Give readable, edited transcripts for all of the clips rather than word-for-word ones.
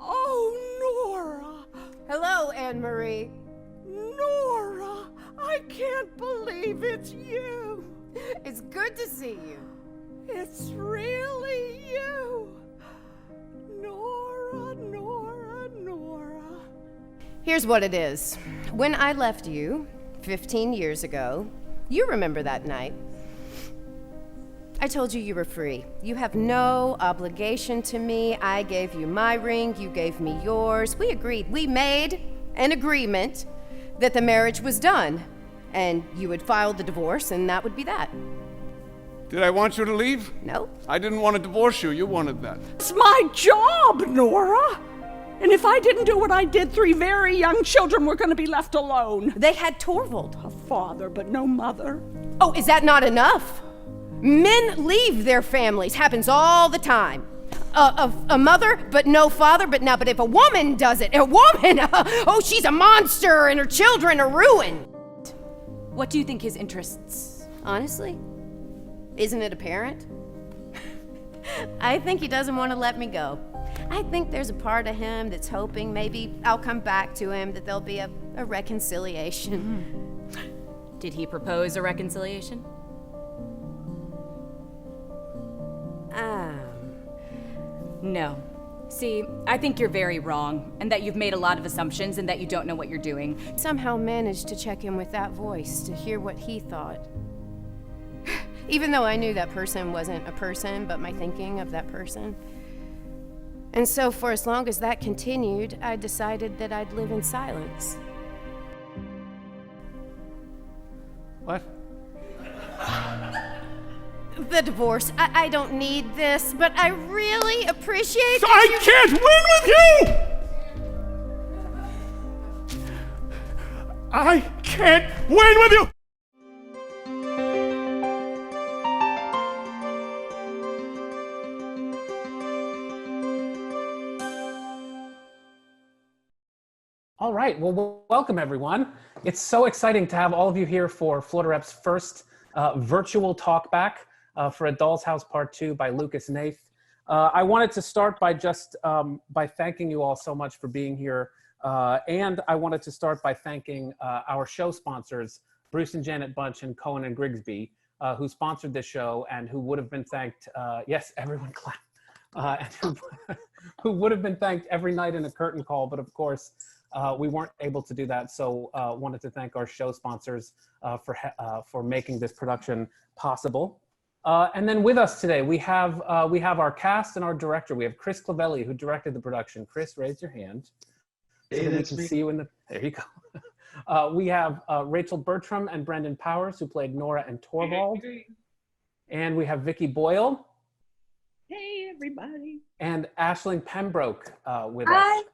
Oh, Nora! Hello, Anne-Marie. Nora! I can't believe it's you! It's good to see you. It's really you! Nora, Nora, Nora. Here's what it is. When I left you 15 years ago, you remember that night. I told you you were free. You have no obligation to me. I gave you my ring, you gave me yours. We agreed. We made an agreement that the marriage was done, and you would file the divorce, and that would be that. Did I want you to leave? No. I didn't want to divorce you. You wanted that. It's my job, Nora! And if I didn't do what I did, 3 very young children were going to be left alone. They had Torvald. A father, but no mother. Oh, is that not enough? Men leave their families. Happens all the time. A mother, but no father. But if a woman does it, oh, she's a monster and her children are ruined. What do you think his interests? Honestly, isn't it apparent? I think he doesn't want to let me go. I think there's a part of him that's hoping maybe I'll come back to him, that there'll be a reconciliation. Did he propose a reconciliation? No. See, I think you're very wrong, and that you've made a lot of assumptions and that you don't know what you're doing. Somehow managed to check in with that voice to hear what he thought. Even though I knew that person wasn't a person, but my thinking of that person. And so for as long as that continued, I decided that I'd live in silence. What? The divorce. I don't need this, but I really appreciate I can't win with you! I can't win with you! All right, well, welcome everyone. It's so exciting to have all of you here for Florida Rep's first virtual talkback for A Doll's House Part 2 by Lucas Hnath. I wanted to start by just by thanking you all so much for being here. And I wanted to start by thanking our show sponsors, Bruce and Janet Bunch and Cohen and Grigsby, who sponsored this show and who would have been thanked, yes, everyone clap, and who would have been thanked every night in a curtain call, but of course, we weren't able to do that, so wanted to thank our show sponsors for making this production possible. And then with us today, we have our cast and our director. We have Chris Clavelli, who directed the production. Chris, raise your hand so that we can see you in the. There you go. We have Rachel Bertram and Brendan Powers, who played Nora and Torvald. And we have Vicky Boyle. Hey, everybody. And Aisling Pembroke with us.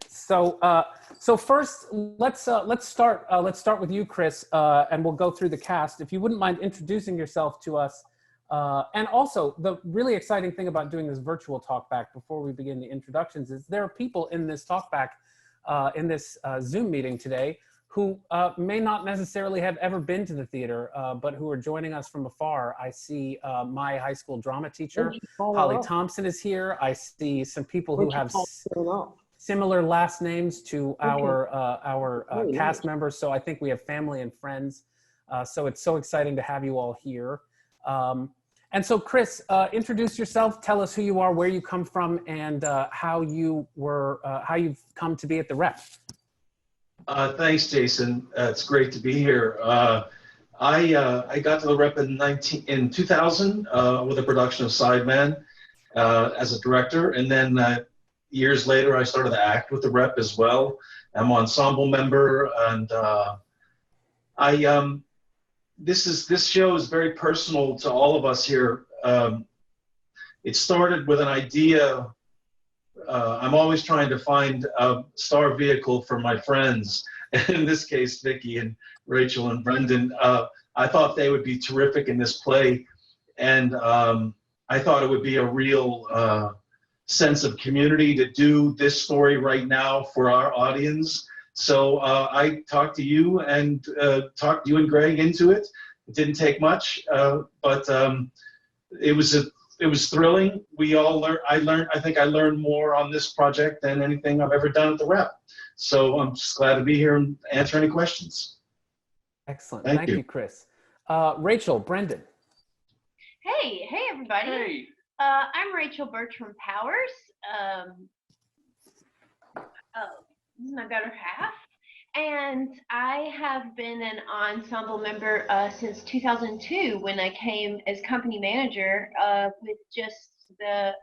So first, let's start with you, Chris, and we'll go through the cast. If you wouldn't mind introducing yourself to us, and also the really exciting thing about doing this virtual talkback before we begin the introductions is there are people in this talkback, in this Zoom meeting today, who may not necessarily have ever been to the theater, but who are joining us from afar. I see my high school drama teacher, Holly Thompson, is here. I see some people who have similar last names to our cast members, so I think we have family and friends. So it's so exciting to have you all here. And so, Chris, introduce yourself. Tell us who you are, where you come from, and how you've come to be at the Rep. Thanks, Jason. It's great to be here. I got to the Rep in 2000 with a production of Sideman as a director, and then years later I started to act with the Rep as well. I'm an ensemble member, and this show is very personal to all of us here. It started with an idea. I'm always trying to find a star vehicle for my friends. In this case, Vicky and Rachel and Brendan. I thought they would be terrific in this play. And I thought it would be a real sense of community to do this story right now for our audience. So I talked to you and Greg into it. It didn't take much, but it was thrilling. We all learned. I think I learned more on this project than anything I've ever done at the Rep. So I'm just glad to be here and answer any questions. Excellent. Thank Thank you. you, Chris. Rachel, Brendan. Hey everybody. Hey. I'm Rachel Bertram Powers. This is my better half. And I have been an ensemble member since 2002 when I came as company manager with just the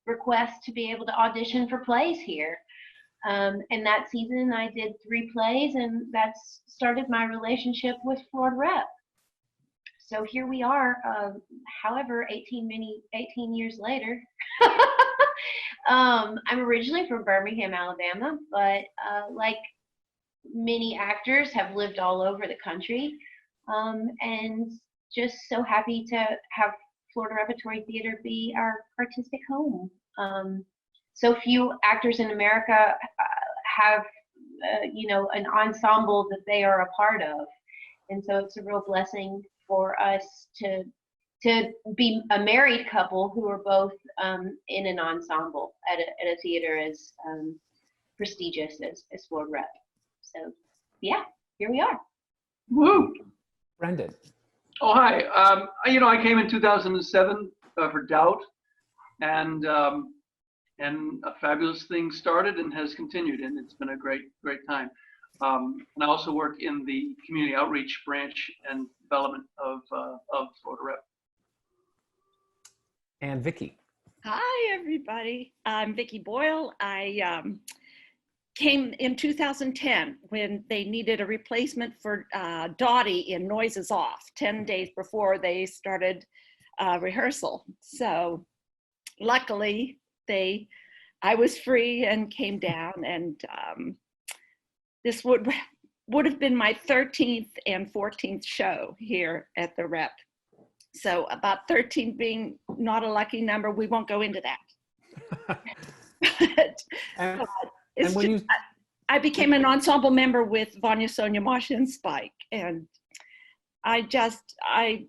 request to be able to audition for plays here. And that season I did 3 plays, and that's started my relationship with Florida Rep. So here we are, however, 18 years later. I'm originally from Birmingham, Alabama, but like many actors have lived all over the country, and just so happy to have Florida Repertory Theater be our artistic home. So few actors in America have, an ensemble that they are a part of, and so it's a real blessing for us to be a married couple who are both in an ensemble at a theater as prestigious as Florida Rep. So yeah, here we are. Woo. Brendan. Oh, hi. I came in 2007 for Doubt, and a fabulous thing started and has continued, and it's been a great time. And I also work in the community outreach branch and development of Florida Rep. And Vicky. Hi, everybody. I'm Vicki Boyle. I came in 2010 when they needed a replacement for Dottie in Noises Off, 10 days before they started rehearsal. So luckily, I was free and came down, and this would have been my 13th and 14th show here at the Rep. So about 13 being not a lucky number, we won't go into that. I became an ensemble member with Vanya, Sonia, Masha, and Spike, and I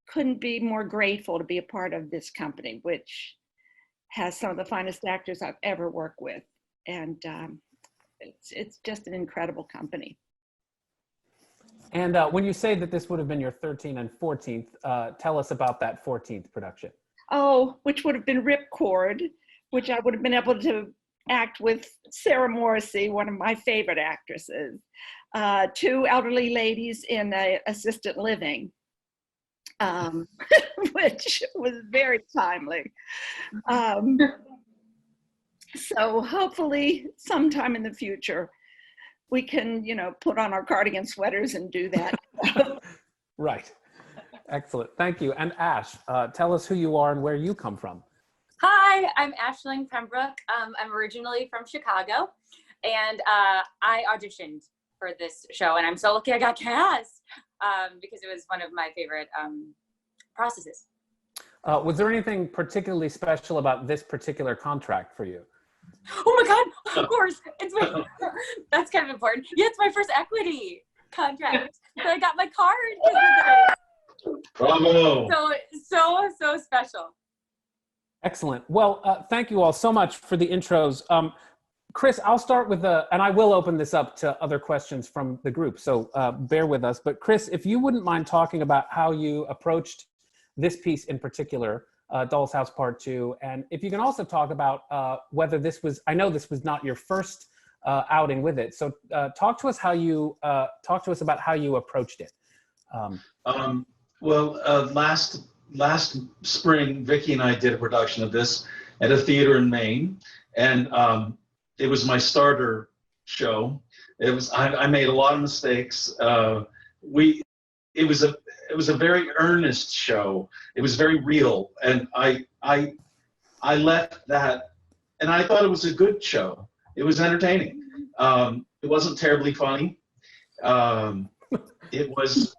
couldn't be more grateful to be a part of this company, which has some of the finest actors I've ever worked with, and it's just an incredible company. And when you say that this would have been your 13th and 14th, tell us about that 14th production. Oh, which would have been Ripcord, which I would have been able to act with Sarah Morrissey, one of my favorite actresses, 2 elderly ladies in assisted living, which was very timely. So hopefully sometime in the future, we can, put on our cardigan sweaters and do that. Right. Excellent. Thank you. And Ash, tell us who you are and where you come from. Hi, I'm Aisling Pembroke. I'm originally from Chicago, and I auditioned for this show, and I'm so lucky I got cast because it was one of my favorite processes. Was there anything particularly special about this particular contract for you? Oh my God, of course. That's kind of important. Yeah, it's my first equity contract. So I got my card. Bravo. So special. Excellent. Well, thank you all so much for the intros. Chris, I'll start with and I will open this up to other questions from the group, so bear with us. But Chris, if you wouldn't mind talking about how you approached this piece in particular, Doll's House Part 2, and if you can also talk about whether this was, I know this was not your first outing with it, so talk to us about how you approached it. Last spring, Vicki and I did a production of this at a theater in Maine, and it was my starter show. I made a lot of mistakes. It was a very earnest show. It was very real, and I left that, and I thought it was a good show. It was entertaining. It wasn't terribly funny. It was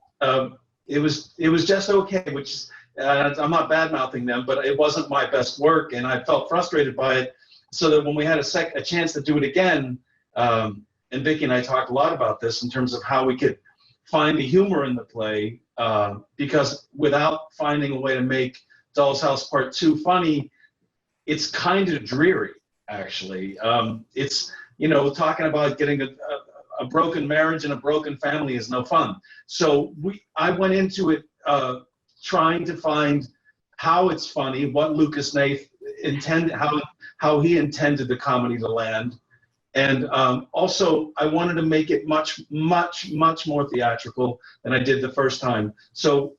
just okay, which is, I'm not bad-mouthing them, but it wasn't my best work, and I felt frustrated by it. So that when we had a chance to do it again, and Vicki and I talked a lot about this in terms of how we could find the humor in the play, because without finding a way to make Doll's House Part 2 funny, it's kind of dreary, actually. It's, you know, talking about getting a broken marriage and a broken family is no fun. So I went into it trying to find how it's funny, what Lucas Hnath intended, how he intended the comedy to land. And also, I wanted to make it much more theatrical than I did the first time. So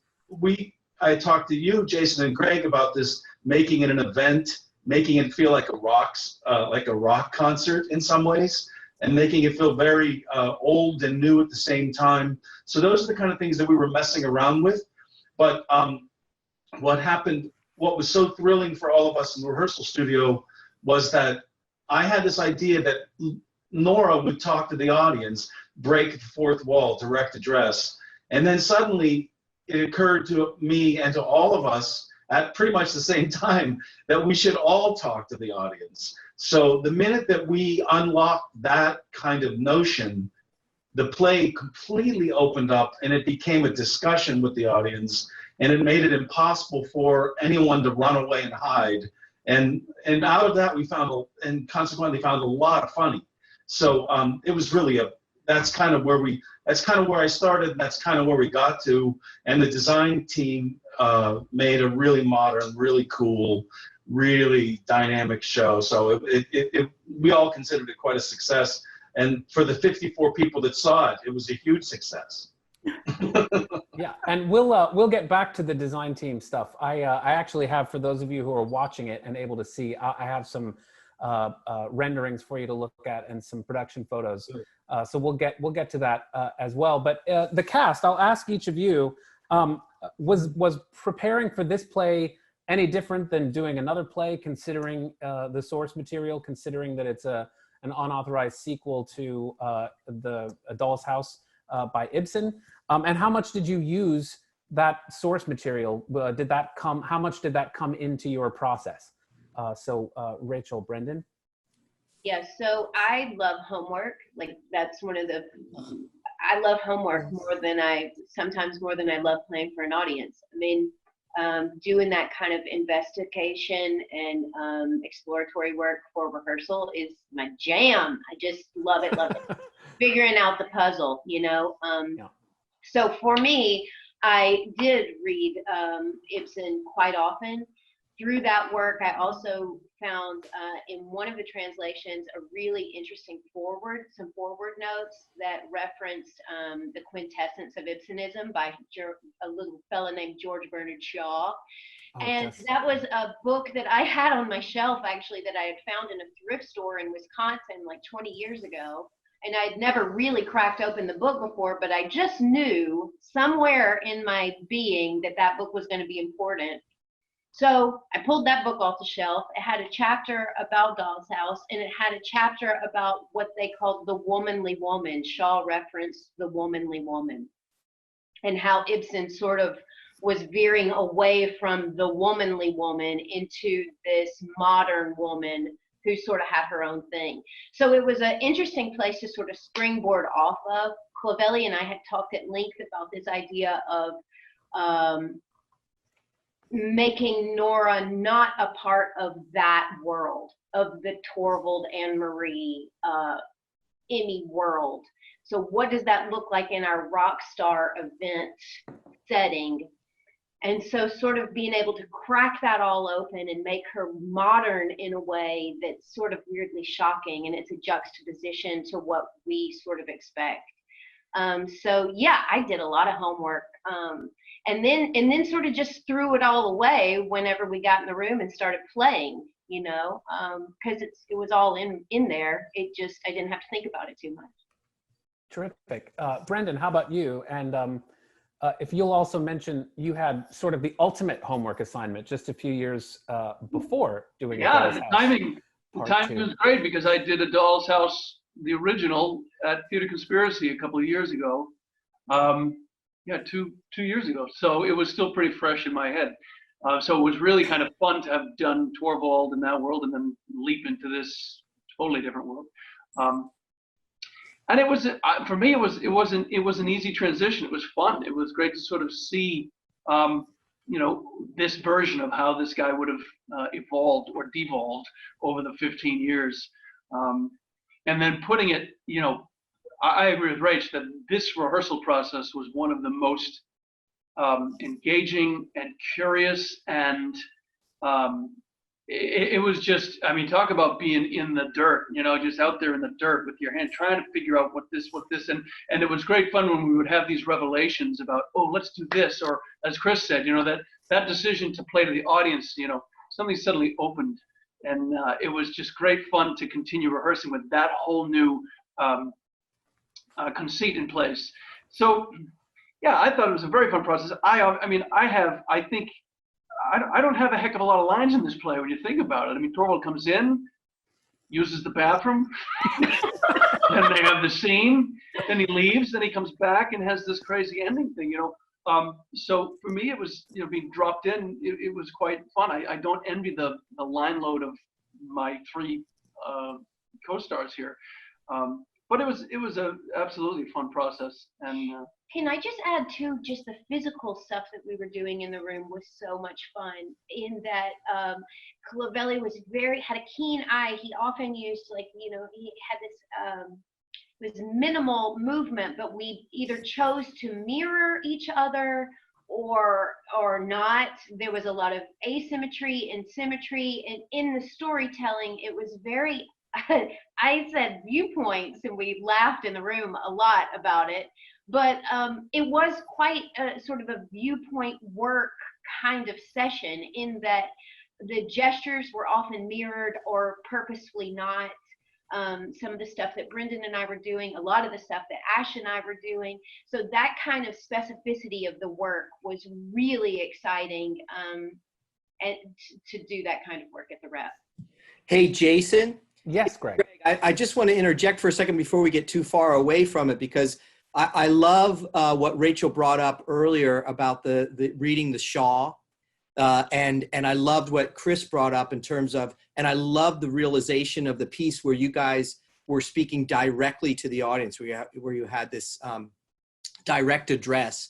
I talked to you, Jason and Greg, about this, making it an event, making it feel like a rock concert in some ways, and making it feel very old and new at the same time. So those are the kind of things that we were messing around with. But what was so thrilling for all of us in the rehearsal studio was that I had this idea that Nora would talk to the audience, break the fourth wall, direct address, and then suddenly it occurred to me and to all of us at pretty much the same time that we should all talk to the audience. So the minute that we unlocked that kind of notion, the play completely opened up and it became a discussion with the audience, and it made it impossible for anyone to run away and hide. And out of that, we consequently found a lot of funny. So it was really that's kind of where I started, and that's kind of where we got to. And the design team made a really modern, really cool, really dynamic show. So we all considered it quite a success. And for the 54 people that saw it, it was a huge success. Yeah, and we'll get back to the design team stuff. I actually have, for those of you who are watching it and able to see, I have some renderings for you to look at and some production photos. So we'll get to that as well. But the cast, I'll ask each of you, was preparing for this play any different than doing another play, considering the source material, considering that it's an unauthorized sequel to the A Doll's House by Ibsen? And how much did you use that source material? How much did that come into your process? So Rachel, Brendan? Yeah, so I love homework. Like, that's I love homework sometimes more than I love playing for an audience. I mean, doing that kind of investigation and exploratory work for rehearsal is my jam. I just love it. Figuring out the puzzle, you know? Yeah. So for me, I did read Ibsen quite often. Through that work, I also found in one of the translations a really interesting some forward notes that referenced the quintessence of Ibsenism by a little fella named George Bernard Shaw. That was a book that I had on my shelf, actually, that I had found in a thrift store in Wisconsin like 20 years ago. And I'd never really cracked open the book before, but I just knew somewhere in my being that book was going to be important. So I pulled that book off the shelf. It had a chapter about Doll's House, and it had a chapter about what they called the womanly woman. Shaw referenced the womanly woman and how Ibsen sort of was veering away from the womanly woman into this modern woman who sort of had her own thing. So it was an interesting place to sort of springboard off of. Clavelli and I had talked at length about this idea of making Nora not a part of that world, of the Torvald, Anne-Marie, Emmy world. So what does that look like in our rock star event setting? And so sort of being able to crack that all open and make her modern in a way that's sort of weirdly shocking, and it's a juxtaposition to what we sort of expect. So yeah, I did a lot of homework, and then sort of just threw it all away whenever we got in the room and started playing, you know, because it was all in there. I didn't have to think about it too much. Terrific. Brendan, how about you? And if you'll also mention, you had sort of the ultimate homework assignment just a few years before doing A Doll's House. The timing was great, because I did A Doll's House, the original, at Theater Conspiracy a couple of years ago. 2 years ago. So it was still pretty fresh in my head. So it was really kind of fun to have done Torvald in that world and then leap into this totally different world. And it was, for me, it was an easy transition. It was fun. It was great to sort of see you know, this version of how this guy would have evolved or devolved over the 15 years. And then putting it, you know, I agree with Rach that this rehearsal process was one of the most engaging and curious, and it was just, I mean, talk about being in the dirt, you know, just out there in the dirt with your hand, trying to figure out what this, and it was great fun when we would have these revelations about, oh, let's do this, or as Chris said, you know, that decision to play to the audience, you know, something suddenly opened, and it was just great fun to continue rehearsing with that whole new conceit in place. So, yeah, I thought it was a very fun process. I mean, I think I don't have a heck of a lot of lines in this play when you think about it. I mean, Torvald comes in, uses the bathroom, then they have the scene, then he leaves, then he comes back and has this crazy ending thing, you know. So for me, it was, you know, being dropped in, it was quite fun. I don't envy the line load of my three co-stars here. But it was a absolutely fun process. And can I just add too, just the physical stuff that we were doing in the room was so much fun, in that Clavelli had a keen eye. He often used, like, you know, he had this minimal movement, but we either chose to mirror each other or not. There was a lot of asymmetry and symmetry, and in the storytelling, it was very, I said viewpoints, and we laughed in the room a lot about it, but it was quite a sort of a viewpoint work kind of session, in that the gestures were often mirrored or purposefully not. Some of the stuff that Brendan and I were doing, a lot of the stuff that Ash and I were doing. So that kind of specificity of the work was really exciting, and to do that kind of work at the Rep. Hey, Jason. Yes, Greg. I just want to interject for a second before we get too far away from it, because I love what Rachel brought up earlier about the reading the Shaw. And I loved what Chris brought up in terms of, and I love the realization of the piece where you guys were speaking directly to the audience, where you had this direct address.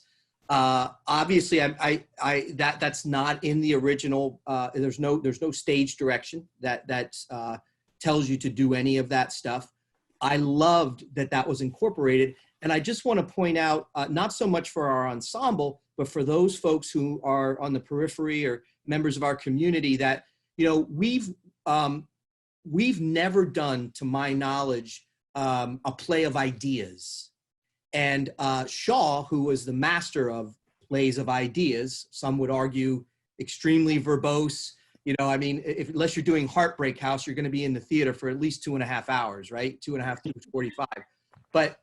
Obviously, that's not in the original. There's no stage direction that tells you to do any of that stuff. I loved that was incorporated. And I just want to point out, not so much for our ensemble, but for those folks who are on the periphery or members of our community, that, you know, we've never done, to my knowledge, a play of ideas. And Shaw, who was the master of plays of ideas, some would argue extremely verbose. You know, I mean, unless you're doing Heartbreak House, you're going to be in the theater for at least 2.5 hours, right? 2.5 to 45. But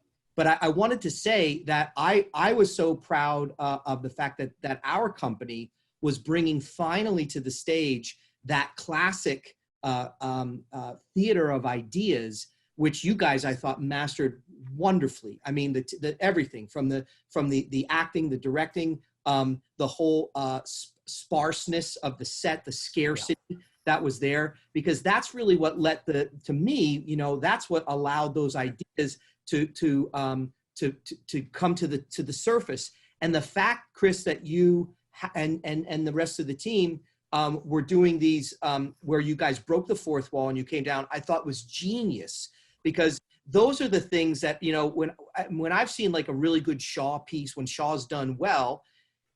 I wanted to say that I was so proud of the fact that our company was bringing finally to the stage that classic theater of ideas, which you guys, I thought, mastered wonderfully. I mean, the everything from the acting, the directing, the whole sparseness of the set, the scarcity that was there, because that's really what led to me, you know, that's what allowed those ideas to come to the surface. And the fact, Chris, that you and the rest of the team were doing these where you guys broke the fourth wall and you came down, I thought was genius, because those are the things that, you know, when I've seen like a really good Shaw piece, when Shaw's done well,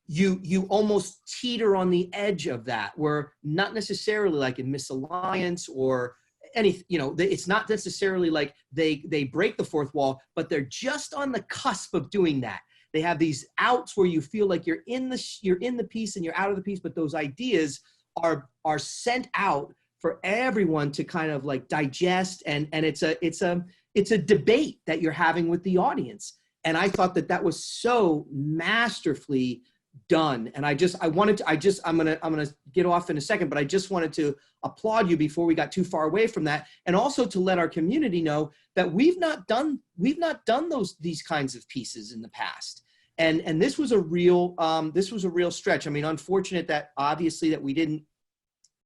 you almost teeter on the edge of that, where not necessarily like in Misalliance or any, you know, it's not necessarily like they break the fourth wall, but they're just on the cusp of doing that. They have these outs where you feel like you're in the piece and you're out of the piece, but those ideas are sent out for everyone to kind of like digest, and it's a debate that you're having with the audience. And I thought that was so masterfully done. And I'm gonna get off in a second, but I just wanted to applaud you before we got too far away from that, and also to let our community know that we've not done these kinds of pieces in the past. And this was a real stretch. I mean, unfortunate that obviously that we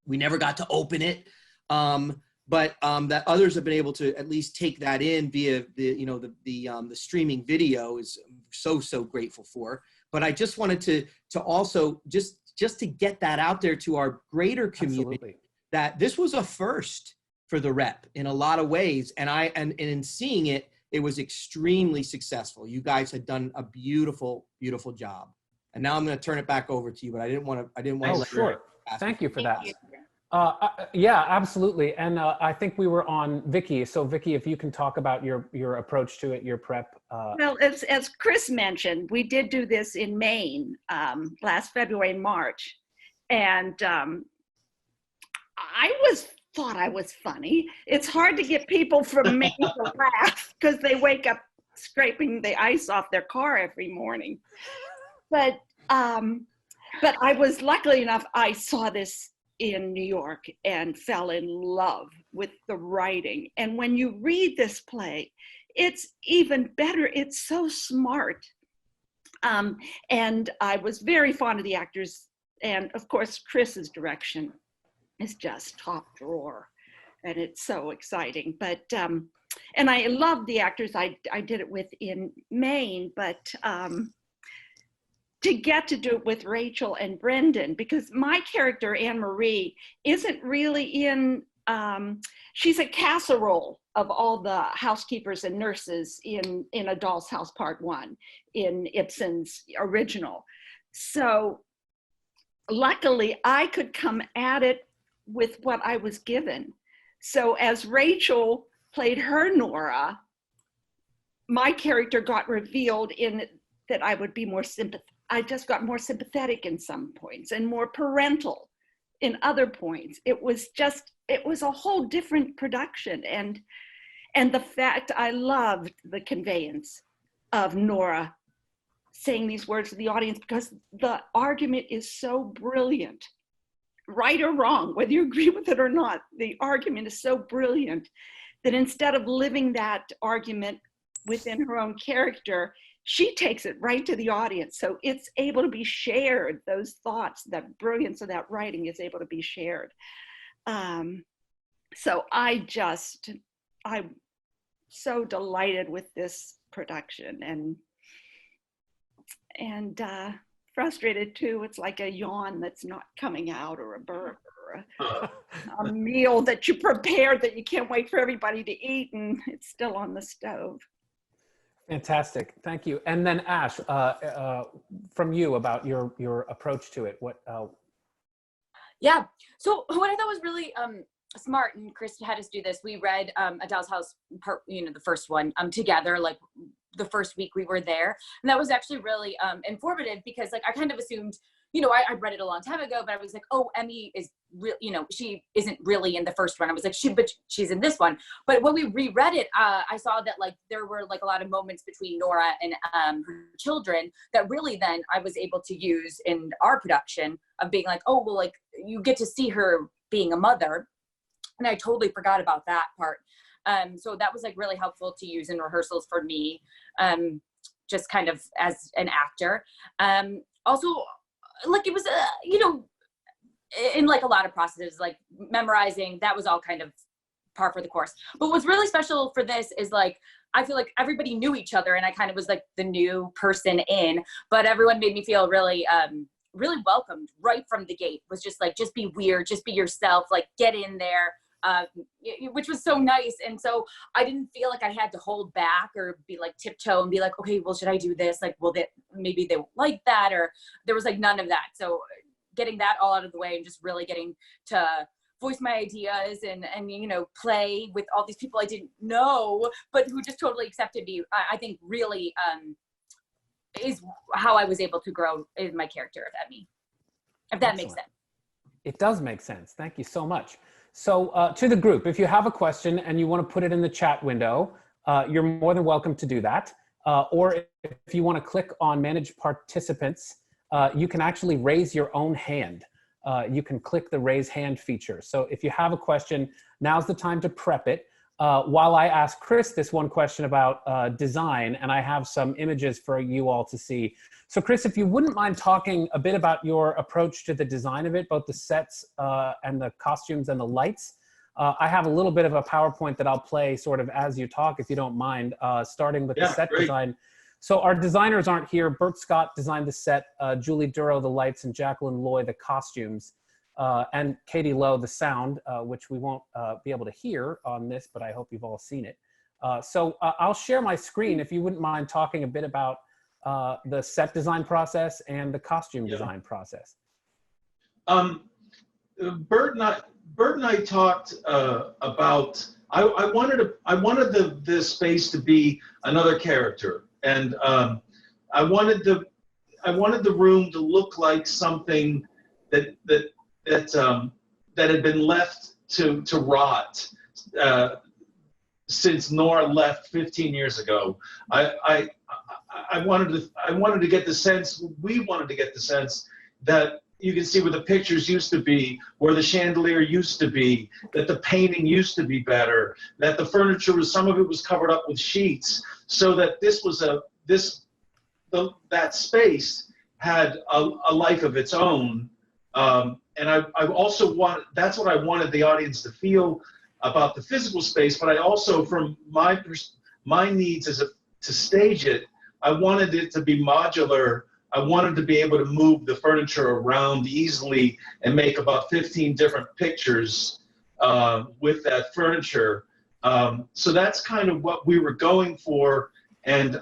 never got to open it, but that others have been able to at least take that in via the streaming video is so grateful for. But I just wanted to also just just to get that out there to our greater community, Absolutely. that this was a first for the rep in a lot of ways. And in seeing it, it was extremely successful. You guys had done a beautiful, beautiful job. And now I'm going to turn it back over to you, but I didn't want to Oh, let sure. ask Thank you for that. you. Yeah, absolutely. And I think we were on Vicky. So Vicky, if you can talk about your approach to it, your prep. Well, as Chris mentioned, we did do this in Maine last February and March. And thought I was funny. It's hard to get people from Maine to laugh because they wake up scraping the ice off their car every morning. But I was luckily enough, I saw this in New York and fell in love with the writing. And when you read this play, it's even better. It's so smart. And I was very fond of the actors. And of course, Chris's direction is just top drawer. And it's so exciting. But, and I love the actors I did it with in Maine, but to get to do it with Rachel and Brendan, because my character, Anne Marie, isn't really in, she's a casserole of all the housekeepers and nurses in A Doll's House Part 1 in Ibsen's original. So luckily I could come at it with what I was given. So as Rachel played her Nora, my character got revealed in that I would be more sympathetic. I just got more sympathetic in some points and more parental in other points. It was a whole different production. And the fact I loved the conveyance of Nora saying these words to the audience, because the argument is so brilliant, right or wrong, whether you agree with it or not, the argument is so brilliant that instead of living that argument within her own character, she takes it right to the audience. So it's able to be shared. Those thoughts, that brilliance of that writing is able to be shared. So I'm so delighted with this production and frustrated too. It's like a yawn that's not coming out, or a burp, or a meal that you prepared that you can't wait for everybody to eat and it's still on the stove. Fantastic, thank you. And then Ash, from you about your approach to it. What? Yeah. So what I thought was really smart, and Chris had us do this. We read A Doll's House part, the first one together, like the first week we were there, and that was actually really informative because, like, I kind of assumed, I'd read it a long time ago, but I was like, oh, Emmy is real, she isn't really in the first one. I was like, but she's in this one. But when we reread it, I saw that, like, there were like a lot of moments between Nora and her children that really then I was able to use in our production of being like, oh, well, like, you get to see her being a mother. And I totally forgot about that part. So that was, like, really helpful to use in rehearsals for me, just kind of as an actor. Also, like, it was, in, like, a lot of processes, like memorizing, that was all kind of par for the course. But what's really special for this is, like, I feel like everybody knew each other and I kind of was like the new person in, but everyone made me feel really, really welcomed right from the gate. It was just like, just be weird, just be yourself, like, get in there. Which was so nice. And so I didn't feel like I had to hold back or be like tiptoe and be like, okay, well, should I do this? Like, well, maybe they won't like that, or there was, like, none of that. So getting that all out of the way and just really getting to voice my ideas and play with all these people I didn't know, but who just totally accepted me, I think really is how I was able to grow in my character of Emmy, if that makes sense. It does make sense. Thank you so much. So to the group, if you have a question and you want to put it in the chat window, you're more than welcome to do that. Or if you want to click on Manage Participants, you can actually raise your own hand. You can click the raise hand feature. So if you have a question, now's the time to prep it. While I ask Chris this one question about design, and I have some images for you all to see. So Chris, if you wouldn't mind talking a bit about your approach to the design of it, both the sets and the costumes and the lights. I have a little bit of a PowerPoint that I'll play sort of as you talk, if you don't mind, starting with the set design. So our designers aren't here. Bert Scott designed the set, Julie Duro the lights, and Jacqueline Loy the costumes, and Katie Lowe the sound, which we won't be able to hear on this, but I hope you've all seen it. So I'll share my screen if you wouldn't mind talking a bit about the set design process and the costume design process. Bert and I talked about. I wanted the space to be another character, and I wanted the room to look like something that had been left to rot since Nora left 15 years ago. I wanted to get the sense. We wanted to get the sense that you can see where the pictures used to be, where the chandelier used to be, that the painting used to be better, that the furniture was, some of it was covered up with sheets, so that this was that space had a life of its own. And I also that's what I wanted the audience to feel about the physical space, but I also, from my needs to stage it, I wanted it to be modular. I wanted to be able to move the furniture around easily and make about 15 different pictures with that furniture. So that's kind of what we were going for. And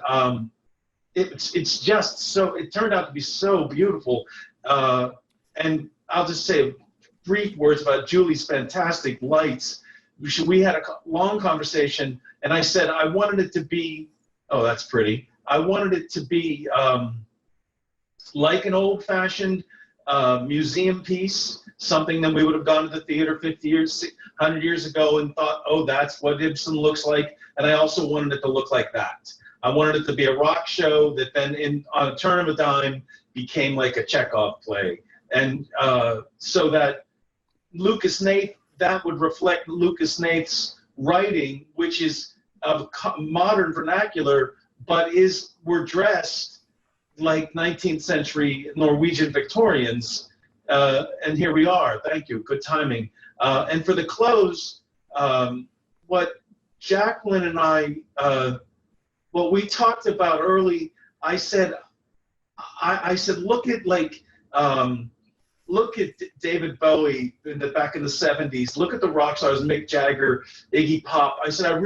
it's just so, it turned out to be so beautiful. And I'll just say brief words about Julie's fantastic lights. We had a long conversation, and I said I wanted it to be, oh, that's pretty. I wanted it to be like an old-fashioned museum piece, something that we would have gone to the theater 50 years, 100 years ago and thought, oh, that's what Ibsen looks like. And I also wanted it to look like that. I wanted it to be a rock show that then on a turn of a dime became like a Chekhov play. And so that Lucas Hnath, that would reflect Lucas Hnath's writing, which is of modern vernacular, but we're dressed like 19th century Norwegian Victorians, and here we are. Thank you, good timing. And for the clothes, what Jacqueline and I, what we talked about early, I said, look at David Bowie back in the 70s. Look at the rock stars, Mick Jagger, Iggy Pop. I said,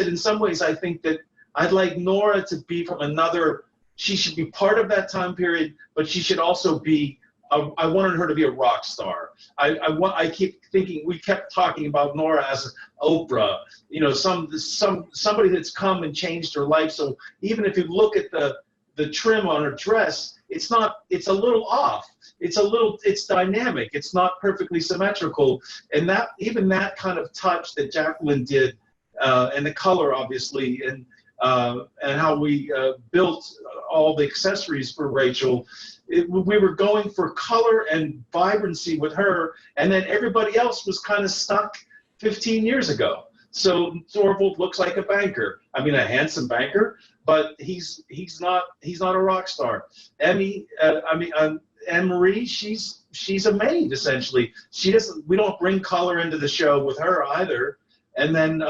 in some ways, I think that I'd like Nora to be from another. She should be part of that time period, but she should also be. I wanted her to be a rock star. I keep thinking, we kept talking about Nora as Oprah. You know, somebody that's come and changed her life. So even if you look at the trim on her dress, it's a little off. It's dynamic. It's not perfectly symmetrical. And that kind of touch that Jacqueline did, and the color, obviously, and how we built all the accessories for Rachel. We were going for color and vibrancy with her, and then everybody else was kind of stuck 15 years ago. So Thorvald looks like a banker. I mean, a handsome banker, but he's not a rock star. Anne-Marie, she's a maid essentially. We don't bring color into the show with her either. And then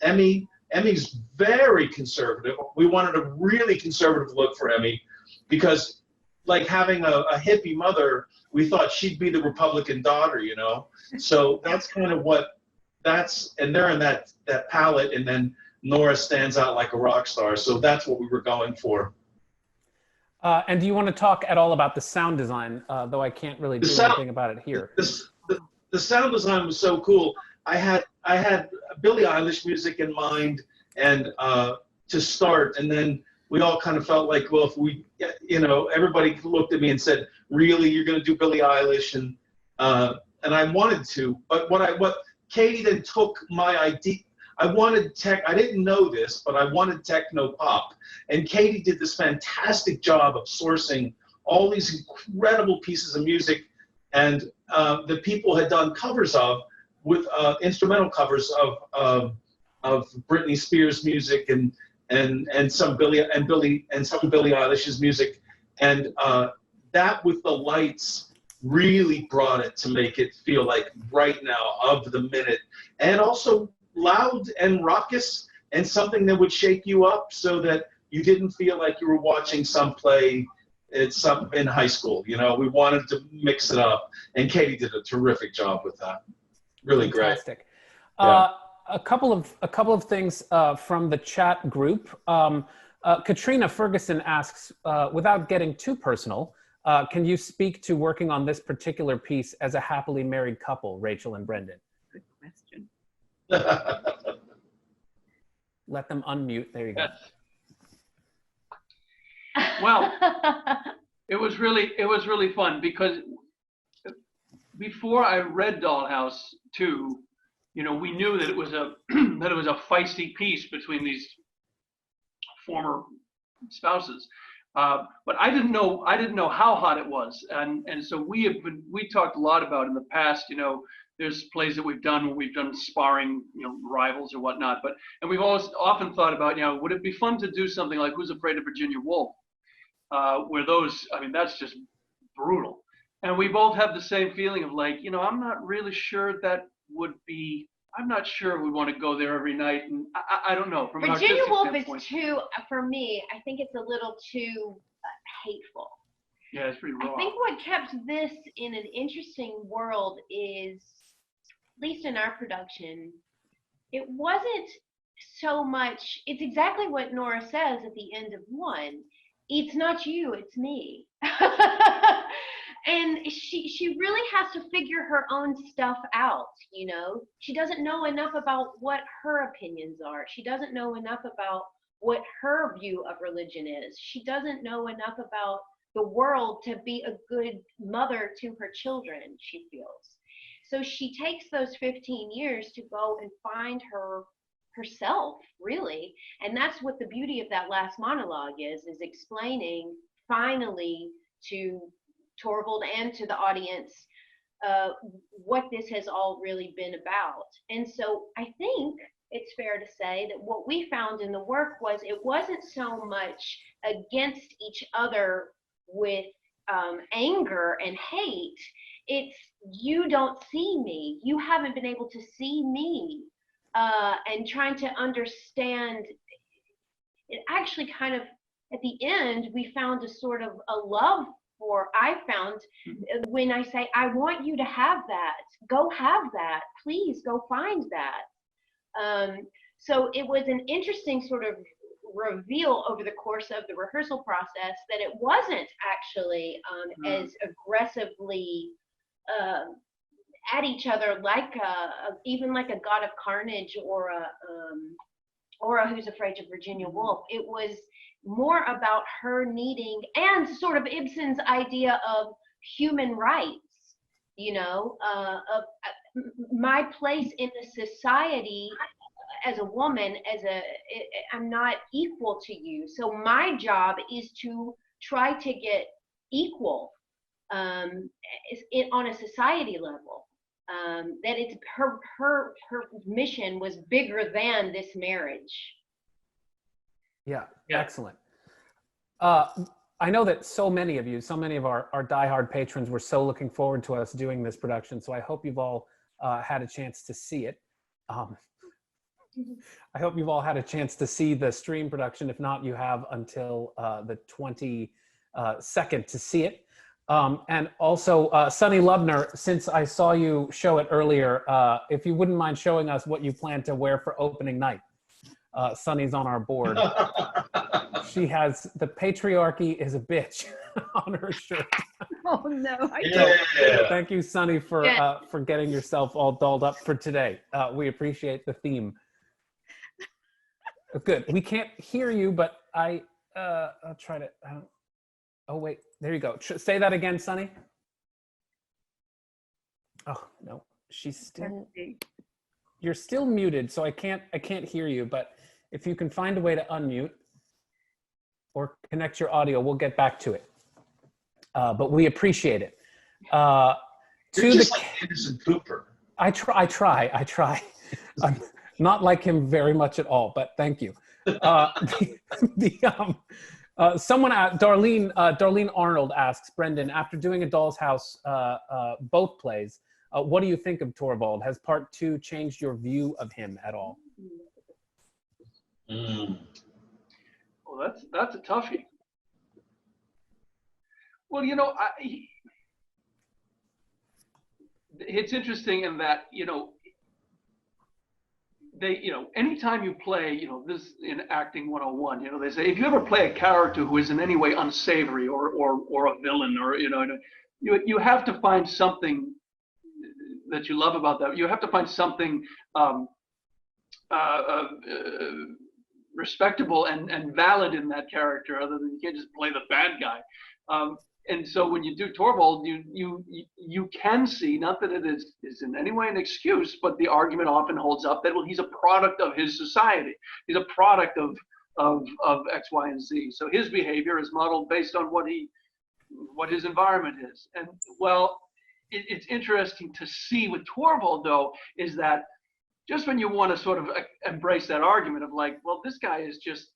Emmy's very conservative. We wanted a really conservative look for Emmy because, like having a hippie mother, we thought she'd be the Republican daughter, you know? So that's kind of and they're in that palette, and then Nora stands out like a rock star. So that's what we were going for. And do you want to talk at all about the sound design, though I can't really do anything about it here? The sound design was so cool. I had Billie Eilish music in mind, and to start, and then we all kind of felt like, well, if we, everybody looked at me and said, "Really, you're going to do Billie Eilish?" And I wanted to, but what Katie then took my idea. I didn't know this, but I wanted techno pop, and Katie did this fantastic job of sourcing all these incredible pieces of music, and that people had done covers of, with instrumental covers of Britney Spears music and some Billie Eilish's music, and that with the lights really brought it to make it feel like right now, of the minute, and also loud and raucous and something that would shake you up, so that you didn't feel like you were watching some play in high school. You know, we wanted to mix it up, and Katie did a terrific job with that. Really Fantastic. great. Yeah. A couple of things from the chat group. Katrina Ferguson asks, without getting too personal, can you speak to working on this particular piece as a happily married couple, Rachel and Brendan? Good question. Let them unmute. There you go. Well, it was really fun because before I read Dollhouse 2, you know, we knew that it was a feisty piece between these former spouses, but I didn't know how hot it was, and so we talked a lot about in the past. You know, there's plays that we've done where we've done sparring, you know, rivals or whatnot, and we've always often thought about, you know, would it be fun to do something like Who's Afraid of Virginia Woolf, where those, I mean, that's just brutal. And we both have the same feeling of like, you know, I'm not really sure I'm not sure we want to go there every night. And I don't know. From Virginia Woolf is too, for me, I think it's a little too hateful. Yeah, it's pretty raw. I think what kept this in an interesting world is, at least in our production, it wasn't so much, it's exactly what Nora says at the end of 1. It's not you, it's me. And she really has to figure her own stuff out, you know. She doesn't know enough about what her opinions are. She doesn't know enough about what her view of religion is. She doesn't know enough about the world to be a good mother to her children, she feels. So she takes those 15 years to go and find herself, really. And that's what the beauty of that last monologue is explaining finally to Torvald and to the audience what this has all really been about. And so I think it's fair to say that what we found in the work was it wasn't so much against each other with anger and hate. It's, you don't see me, you haven't been able to see me, and trying to understand. It actually kind of, at the end, we found a sort of a love for, I found, when I say, I want you to have that, go have that, please go find that. So it was an interesting sort of reveal over the course of the rehearsal process that it wasn't actually as aggressively at each other like even like a God of Carnage or a Who's Afraid of Virginia Woolf. It was more about her needing, and sort of Ibsen's idea of human rights, you know, of my place in the society as a woman, I'm not equal to you. So my job is to try to get equal on a society level. That it's her mission was bigger than this marriage. Yeah, excellent. I know that so many of our diehard patrons were so looking forward to us doing this production, so I hope you've all had a chance to see it. I hope you've all had a chance to see the stream production. If not, you have until the 22nd to see it. And also, Sunny Lubner, since I saw you show it earlier, if you wouldn't mind showing us what you plan to wear for opening night. Sunny's on our board. She has "The Patriarchy is a Bitch" on her shirt. Oh no! Thank you, Sunny, for getting yourself all dolled up for today. We appreciate the theme. Good. We can't hear you, but I'll try to. Oh wait, there you go. Say that again, Sunny. Oh no, she's still. You're still muted, so I can't hear you. But if you can find a way to unmute or connect your audio, we'll get back to it. But we appreciate it. You're just like Anderson Cooper. I try. I'm not like him very much at all, but thank you. Someone, Darlene Arnold asks, Brendan, after doing A Doll's House, both plays, what do you think of Torvald? Has part 2 changed your view of him at all? Oh, Well, that's a toughie. Well, it's interesting in that, anytime you play, this in acting 101, they say, if you ever play a character who is in any way unsavory or a villain, or, you have to find something that you love about that. You have to find something respectable and valid in that character, other than you can't just play the bad guy. And so when you do Torvald, you can see, not that it is in any way an excuse, but the argument often holds up that, well, he's a product of his society. He's a product of X, Y, and Z. So his behavior is modeled based on what his environment is. And well, it's interesting to see with Torvald, though, is that just when you want to sort of embrace that argument of like, well, this guy is just,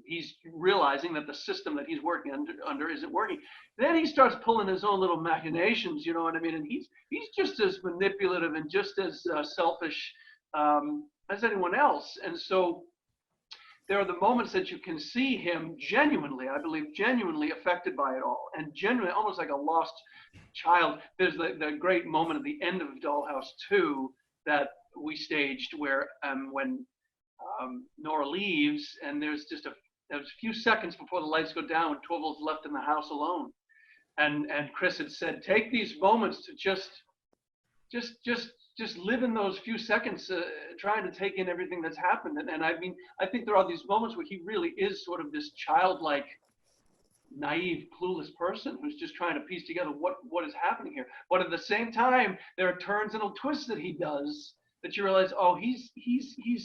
he's realizing that the system that he's working under isn't working. Then he starts pulling his own little machinations, you know what I mean? And he's just as manipulative and just as selfish as anyone else. And so there are the moments that you can see him genuinely affected by it all, and genuinely almost like a lost child. There's the great moment at the end of Dollhouse 2 that we staged where when Nora leaves, and there's a few seconds before the lights go down, when Torvald's left in the house alone, and Chris had said, take these moments to just live in those few seconds, trying to take in everything that's happened. And I mean, I think there are these moments where he really is sort of this childlike, naive, clueless person who's just trying to piece together what is happening here. But at the same time, there are turns and twists that he does that you realize, oh, he's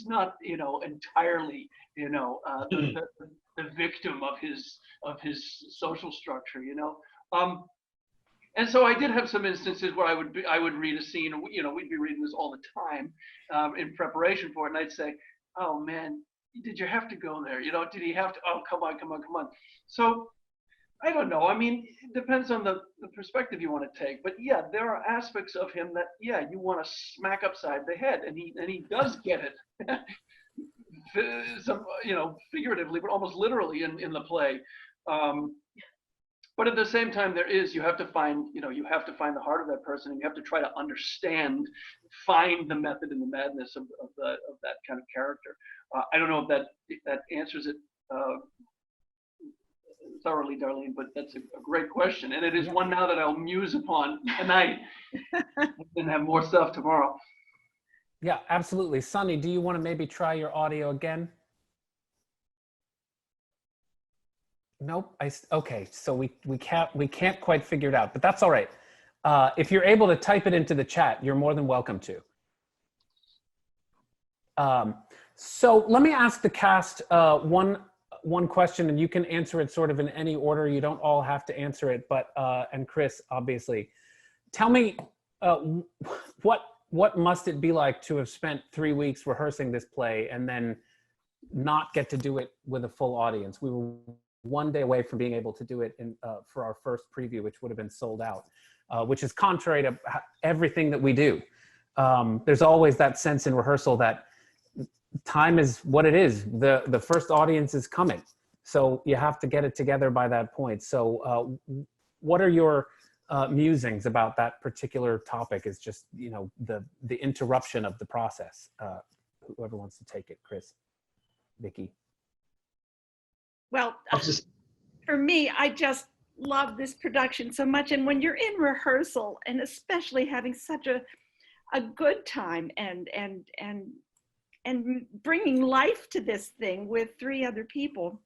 not, entirely, the victim of his social structure, And so I did have some instances where I would read a scene, and we'd be reading this all the time in preparation for it, and I'd say, oh man, did you have to go there? Did he have to? Oh, come on. So I don't know. I mean, it depends on the perspective you want to take. But yeah, there are aspects of him that, yeah, you want to smack upside the head, and he does get it. Some, figuratively, but almost literally in the play. But at the same time, you have to find the heart of that person, and you have to try to understand, find the method and the madness of that kind of character. I don't know if that answers it thoroughly, Darlene, but that's a great question, and it is one now that I'll muse upon tonight and have more stuff tomorrow. Yeah, absolutely. Sunny, do you want to maybe try your audio again? Nope. Okay, so we can't quite figure it out, but that's all right. If you're able to type it into the chat, you're more than welcome to. So let me ask the cast one question, and you can answer it sort of in any order. You don't all have to answer it, but and Chris, obviously, tell me what must it be like to have spent 3 weeks rehearsing this play and then not get to do it with a full audience? We were one day away from being able to do it for our first preview, which would have been sold out, which is contrary to everything that we do. There's always that sense in rehearsal that time is what it is. The first audience is coming. So you have to get it together by that point. So what are your musings about that particular topic? Is just, the interruption of the process. Whoever wants to take it, Chris, Vicky. Well, for me, I just love this production so much. And when you're in rehearsal, and especially having such a good time and bringing life to this thing with 3 other people,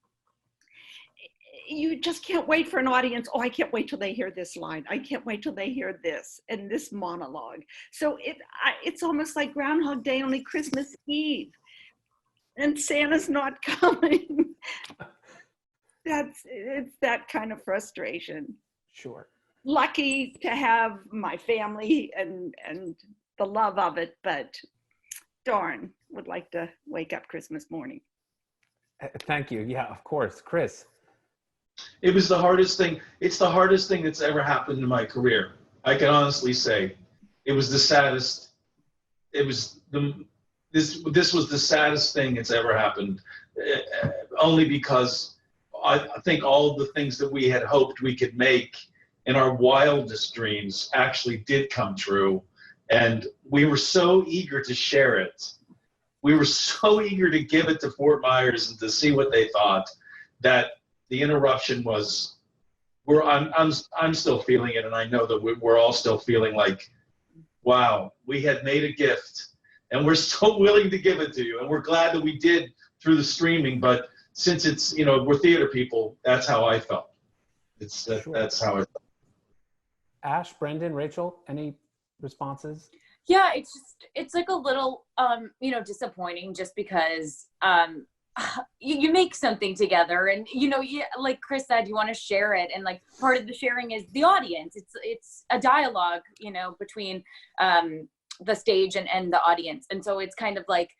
you just can't wait for an audience. Oh, I can't wait till they hear this line. I can't wait till they hear this and this monologue. So it's almost like Groundhog Day, only Christmas Eve, and Santa's not coming. It's that kind of frustration. Sure. Lucky to have my family and the love of it, but darn, would like to wake up Christmas morning. Thank you. Yeah, of course. Chris. It was the hardest thing. It's the hardest thing that's ever happened in my career. I can honestly say it was the saddest. This was the saddest thing that's ever happened only because I think all the things that we had hoped we could make in our wildest dreams actually did come true. And we were so eager to share it. We were so eager to give it to Fort Myers and to see what they thought that the interruption was, I'm still feeling it. And I know that we're all still feeling like, wow, we had made a gift and we're so willing to give it to you. And we're glad that we did through the streaming, but since it's, we're theater people, that's how I felt. That's how I felt. Ash, Brendan, Rachel, any responses? Yeah, it's like a little, disappointing just because you make something together and, like Chris said, you want to share it. And like part of the sharing is the audience. It's a dialogue, between the stage and the audience. And so it's kind of like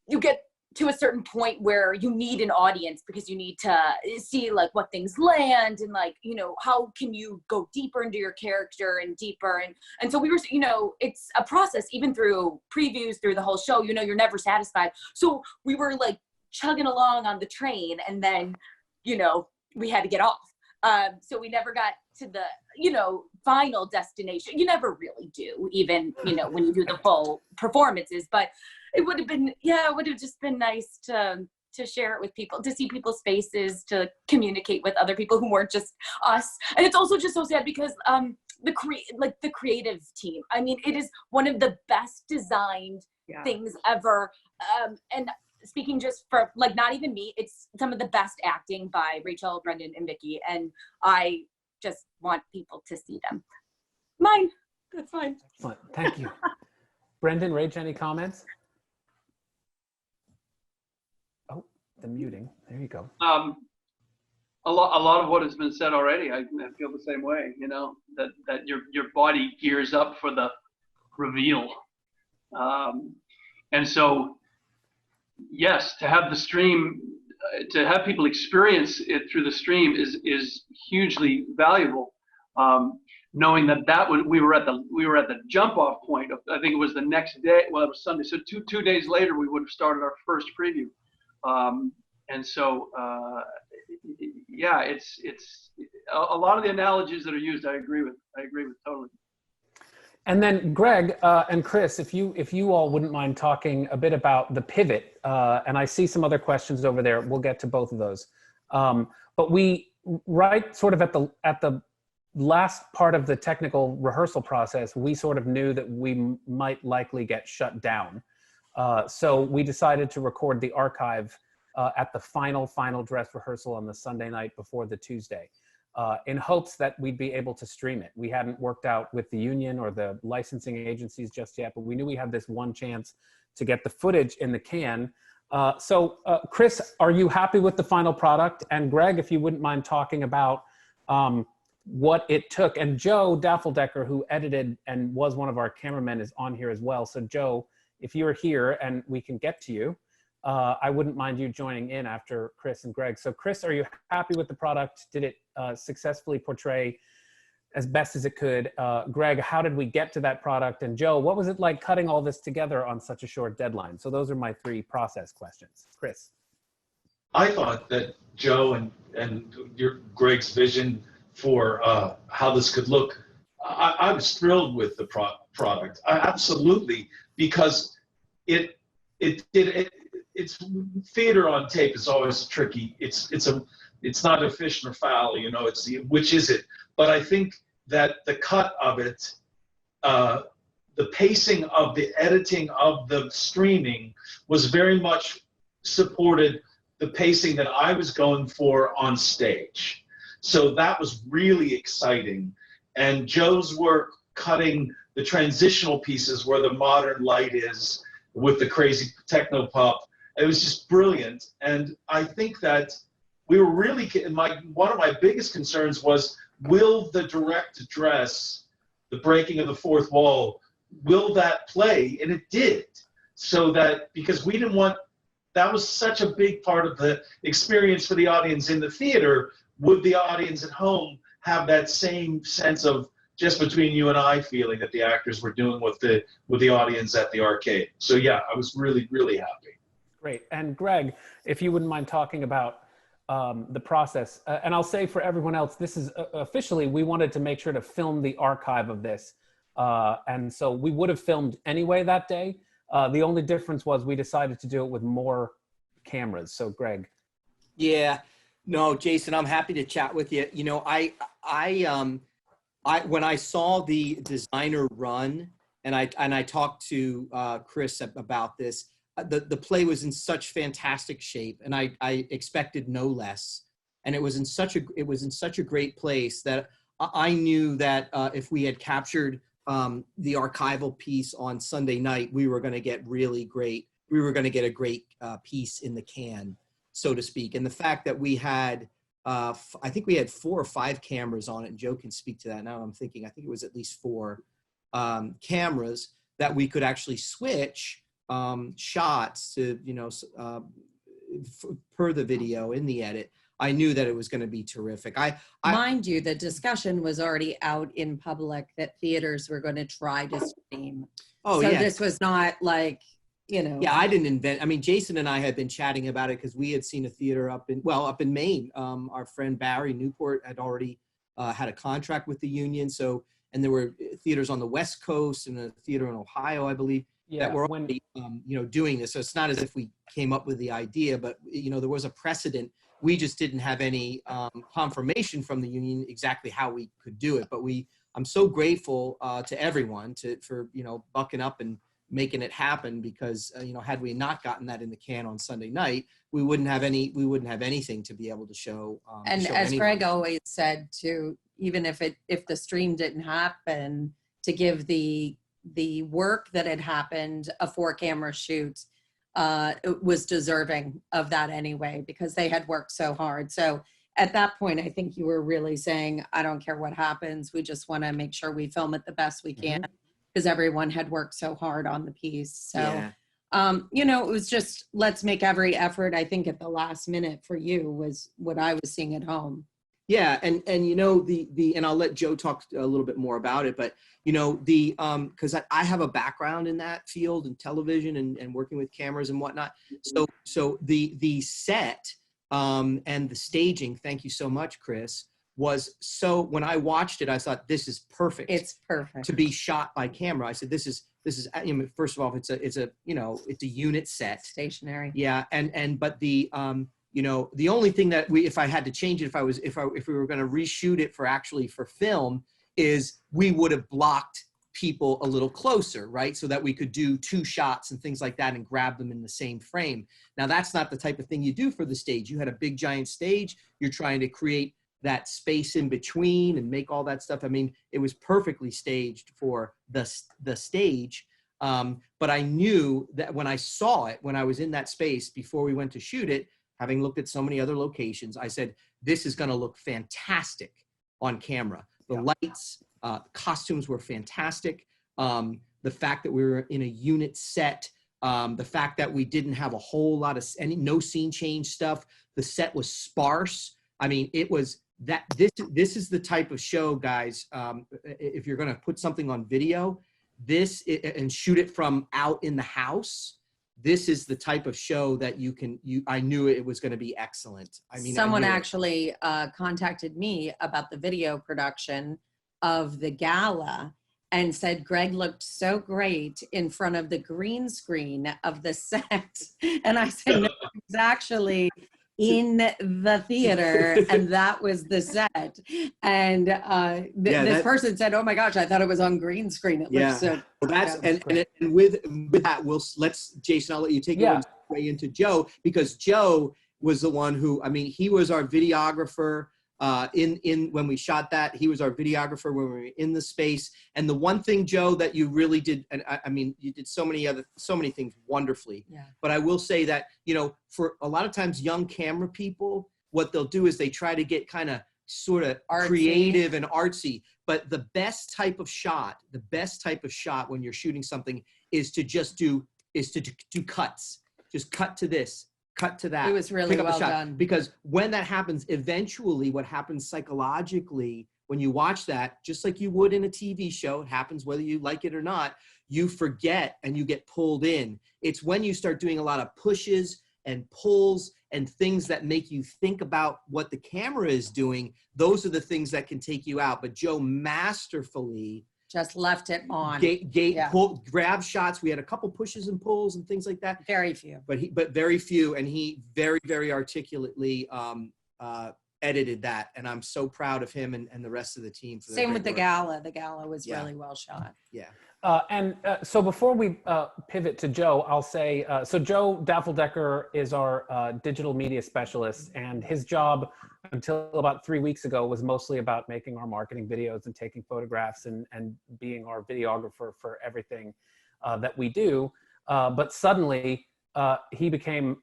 you get to a certain point where you need an audience because you need to see like what things land and like, how can you go deeper into your character and deeper. And so we were, it's a process even through previews, through the whole show, you're never satisfied. So we were like chugging along on the train and then, we had to get off. So we never got to the, final destination. You never really do, even, when you do the full performances, but it would have just been nice to share it with people, to see people's faces, to communicate with other people who weren't just us. And it's also just so sad because the creative team, I mean, it is one of the best designed things ever. And speaking just for like, not even me, it's some of the best acting by Rachel, Brendan, and Vicky. And I just want people to see them. Mine, that's fine. Excellent, thank you. Brendan, Rach, any comments? Oh, the muting, there you go. A lot of what has been said already, I feel the same way, that your body gears up for the reveal. And so, yes, to have the stream, to have people experience it through the stream is hugely valuable. Knowing that we were at the jump off point of, I think it was the next day. Well, it was Sunday, so two days later we would have started our first preview. And so, it's a lot of the analogies that are used. I agree with totally. And then Greg and Chris, if you all wouldn't mind talking a bit about the pivot, and I see some other questions over there. We'll get to both of those. But we, right sort of at the last part of the technical rehearsal process, we sort of knew that we might likely get shut down. So we decided to record the archive at the final dress rehearsal on the Sunday night before the Tuesday. In hopes that we'd be able to stream it. We hadn't worked out with the union or the licensing agencies just yet, but we knew we had this one chance to get the footage in the can. So Chris, are you happy with the final product? And Greg, if you wouldn't mind talking about what it took. And Joe Daffeldecker, who edited and was one of our cameramen, is on here as well. So Joe, if you're here and we can get to you, I wouldn't mind you joining in after Chris and Greg. So Chris, are you happy with the product? Did it successfully portray as best as it could? Greg, how did we get to that product? And Joe, what was it like cutting all this together on such a short deadline? So those are my three process questions. Chris. I thought that Joe and Greg's vision for how this could look, I was thrilled with the product. Absolutely, because it's theater on tape is always tricky. It's not a fish nor fowl, it's which is it. But I think that the cut of it, the pacing of the editing of the streaming was very much supported the pacing that I was going for on stage. So that was really exciting. And Joe's work cutting the transitional pieces where the modern light is with the crazy techno pop, it was just brilliant. And I think that we were really, one of my biggest concerns was, will the direct address, the breaking of the fourth wall, will that play? And it did. So that, because we didn't want, that was such a big part of the experience for the audience in the theater. Would the audience at home have that same sense of just between you and I feeling that the actors were doing with the audience at the arcade? So yeah, I was really, really happy. Great. And Greg, if you wouldn't mind talking about the process, and I'll say for everyone else, this is officially, we wanted to make sure to film the archive of this. And so we would have filmed anyway that day. The only difference was we decided to do it with more cameras. So Greg. Yeah, no, Jason, I'm happy to chat with you. You know, when I saw the designer run, and I talked to Chris about this, the play was in such fantastic shape, and I expected no less. And it was in such a great place that I knew that if we had captured the archival piece on Sunday night, we were going to get really great. We were going to get a great piece in the can, so to speak. And the fact that we had, I think we had 4 or 5 cameras on it, and Joe can speak to that now. I'm thinking, I think it was at least 4 cameras that we could actually switch shots to, you know, per the video in the edit. I knew that it was going to be terrific. Mind you, the discussion was already out in public that theaters were going to try to stream. Oh, so yeah. this was not like, you know. Yeah, I didn't invent. I mean, Jason and I had been chatting about it because we had seen a theater up in Maine. Our friend Barry Newport had already had a contract with the union. So, and there were theaters on the West Coast and a theater in Ohio, I believe, that were already, you know, doing this. So it's not as if we came up with the idea, but, you know, there was a precedent. We just didn't have any confirmation from the union exactly how we could do it. But I'm so grateful to everyone for, you know, bucking up and making it happen, because, you know, had we not gotten that in the can on Sunday night, we wouldn't have anything to be able to show. And show as anyone. Greg always said, to even if the stream didn't happen, to give the work that had happened a 4-camera shoot, it was deserving of that anyway, because they had worked so hard. So at that point, I think you were really saying, I don't care what happens. We just want to make sure we film it the best we can, because everyone had worked so hard on the piece. So, Yeah. You know, it was just, let's make every effort. I think at the last minute for you was what I was seeing at home. Yeah, and you know, and I'll let Joe talk a little bit more about it, but you know, because I have a background in that field and television and working with cameras and whatnot. So the set and the staging, thank you so much, Chris, was so, when I watched it, I thought, this is perfect. It's perfect to be shot by camera. I said, this is, you know, first of all, it's a you know, it's a unit set. Stationary. Yeah, but the you know, the only thing that if I had to change it, if we were going to reshoot it for film, is we would have blocked people a little closer, right? So that we could do 2 shots and things like that and grab them in the same frame. Now, that's not the type of thing you do for the stage. You had a big giant stage. You're trying to create that space in between and make all that stuff. I mean, it was perfectly staged for the stage. But I knew that when I saw it, when I was in that space before we went to shoot it, having looked at so many other locations, I said, this is going to look fantastic on camera. The lights, costumes were fantastic. The fact that we were in a unit set, the fact that we didn't have a whole lot of no scene change stuff. The set was sparse. I mean, it was that this is the type of show, guys. If you're going to put something on video, and shoot it from out in the house, this is the type of show that I knew it was going to be excellent. I mean, someone actually contacted me about the video production of the gala and said Greg looked so great in front of the green screen of the set. And I said, no, it was actually in the theater, and that was the set. And this person said, "Oh my gosh, I thought it was on green screen. It looks so." Well, that's and with that, let's Jason, I'll let you take it way into Joe, because Joe was the one who, I mean, he was our videographer when we shot that. He was our videographer when we were in the space. And the one thing, Joe, that you really did, and I mean, you did so many things wonderfully. Yeah. But I will say that, you know, for a lot of times young camera people, what they'll do is they try to get kind of sort of creative and artsy. But the best type of shot when you're shooting something is to just do cuts. Just cut to this, cut to that. It was really well done. Because when that happens, eventually what happens psychologically when you watch that, just like you would in a TV show, it happens whether you like it or not, you forget and you get pulled in. It's when you start doing a lot of pushes and pulls and things that make you think about what the camera is doing. Those are the things that can take you out. But Joe masterfully Just left it on. grab shots. We had a couple pushes and pulls and things like that. Very few. But very few. And he very, very articulately edited that. And I'm so proud of him and the rest of the team. For Same with the work. gala. The gala was really well shot. Yeah. So before we pivot to Joe, I'll say, so Joe Daffeldecker is our digital media specialist, and his job until about 3 weeks ago was mostly about making our marketing videos and taking photographs and being our videographer for everything that we do. But suddenly he became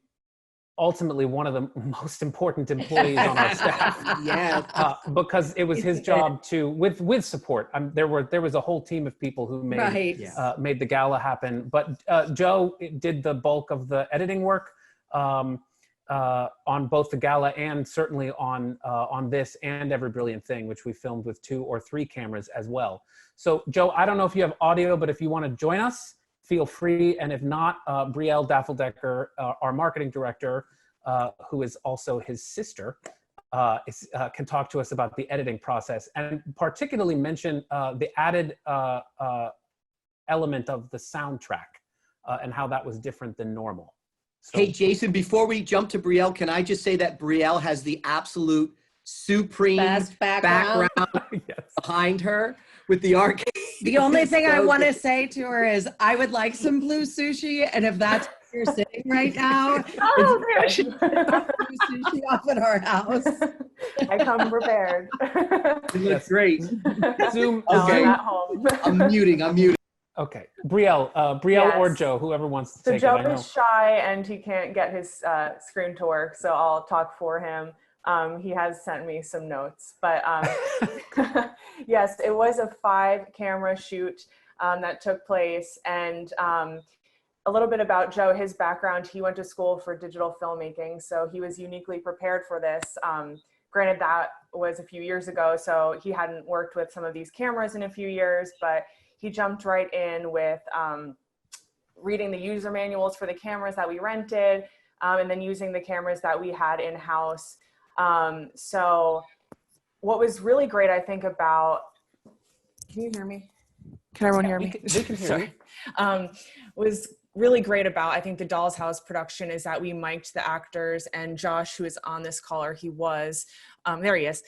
ultimately one of the most important employees on our staff. Because it was his job to, with support. There was a whole team of people who made made the gala happen. But Joe did the bulk of the editing work on both the gala and certainly on this and Every Brilliant Thing, which we filmed with 2 or 3 cameras as well. So Joe, I don't know if you have audio, but if you want to join us, feel free. And if not, Brielle Daffeldecker, our marketing director, who is also his sister, can talk to us about the editing process and particularly mention the added element of the soundtrack and how that was different than normal. So, hey, Jason, before we jump to Brielle, can I just say that Brielle has the absolute supreme Best background. behind her with the arcade. The only thing I want to say to her is I would like some blue sushi, and if that's where you're sitting right now, it's blue sushi off at our house. I come prepared. It looks great. Zoom. Okay. I'm at home. I'm muting. Okay, Brielle, Yes. or Joe, whoever wants to So take Joe it. is shy and he can't get his screen to work, so I'll talk for him. He has sent me some notes, but yes, it was a 5-camera shoot that took place. And a little bit about Joe, his background, he went to school for digital filmmaking, so he was uniquely prepared for this. Granted, that was a few years ago, so he hadn't worked with some of these cameras in a few years, but he jumped right in with reading the user manuals for the cameras that we rented, and then using the cameras that we had in-house. So what was really great, I think, about, can you hear me? Can everyone hear me? We can hear you. Was really great about, I think, the Doll's House production is that we mic'd the actors, and Josh, who is on this caller, he was, there he is.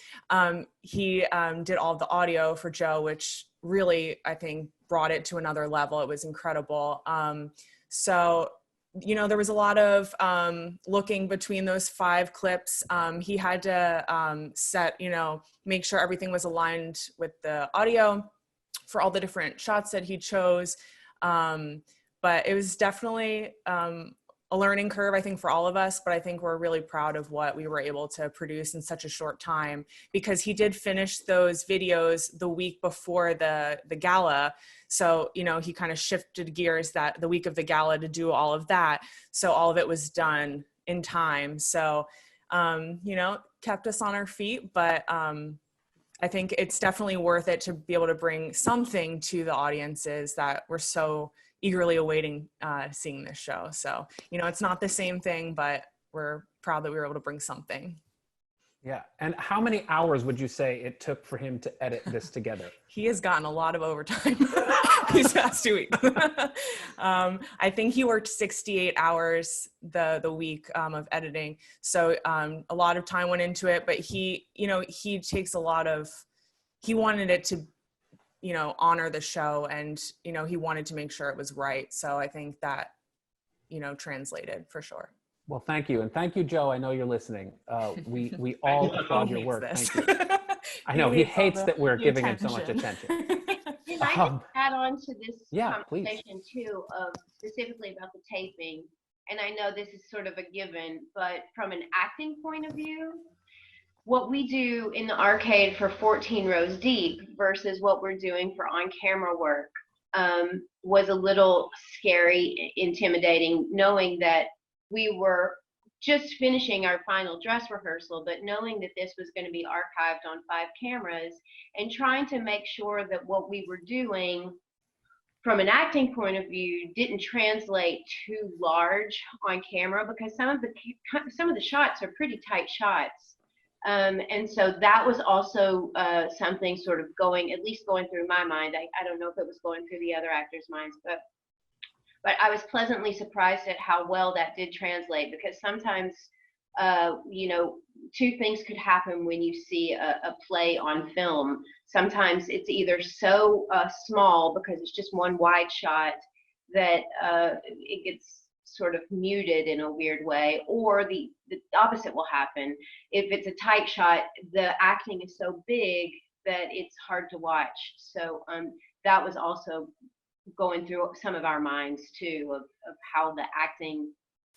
He did all the audio for Joe, which really, I think, brought it to another level. It was incredible. So, you know, there was a lot of looking between those 5 clips. He had to make sure everything was aligned with the audio for all the different shots that he chose. But it was definitely a learning curve, I think, for all of us, but I think we're really proud of what we were able to produce in such a short time, because he did finish those videos the week before the gala. So, you know, he kind of shifted gears that the week of the gala to do all of that. So all of it was done in time. So, you know, kept us on our feet, but I think it's definitely worth it to be able to bring something to the audiences that were so eagerly awaiting seeing this show. So, you know, it's not the same thing, but we're proud that we were able to bring something. Yeah. And how many hours would you say it took for him to edit this together? He has gotten a lot of overtime these past 2 weeks. I think he worked 68 hours the week of editing. So a lot of time went into it, but he takes a lot of, he wanted it to, you know, honor the show, and, you know, he wanted to make sure it was right. So I think that, you know, translated for sure. Well, thank you. And thank you, Joe. I know you're listening. We all applaud your work. Thank you. I know he hates that we're giving him so much attention. Can I just add on to this please. conversation too, of specifically about the taping? And I know this is sort of a given, but from an acting point of view, what we do in the arcade for 14 Rows Deep versus what we're doing for on-camera work was a little scary, intimidating, knowing that we were just finishing our final dress rehearsal, but knowing that this was going to be archived on 5 cameras and trying to make sure that what we were doing from an acting point of view didn't translate too large on camera, because some of the shots are pretty tight shots. And so that was also something sort of at least going through my mind. I don't know if it was going through the other actors' minds, but I was pleasantly surprised at how well that did translate, because sometimes, you know, 2 things could happen when you see a play on film. Sometimes it's either so small because it's just one wide shot that it gets sort of muted in a weird way, or the opposite will happen. If it's a tight shot, the acting is so big that it's hard to watch. So that was also going through some of our minds too, of how the acting,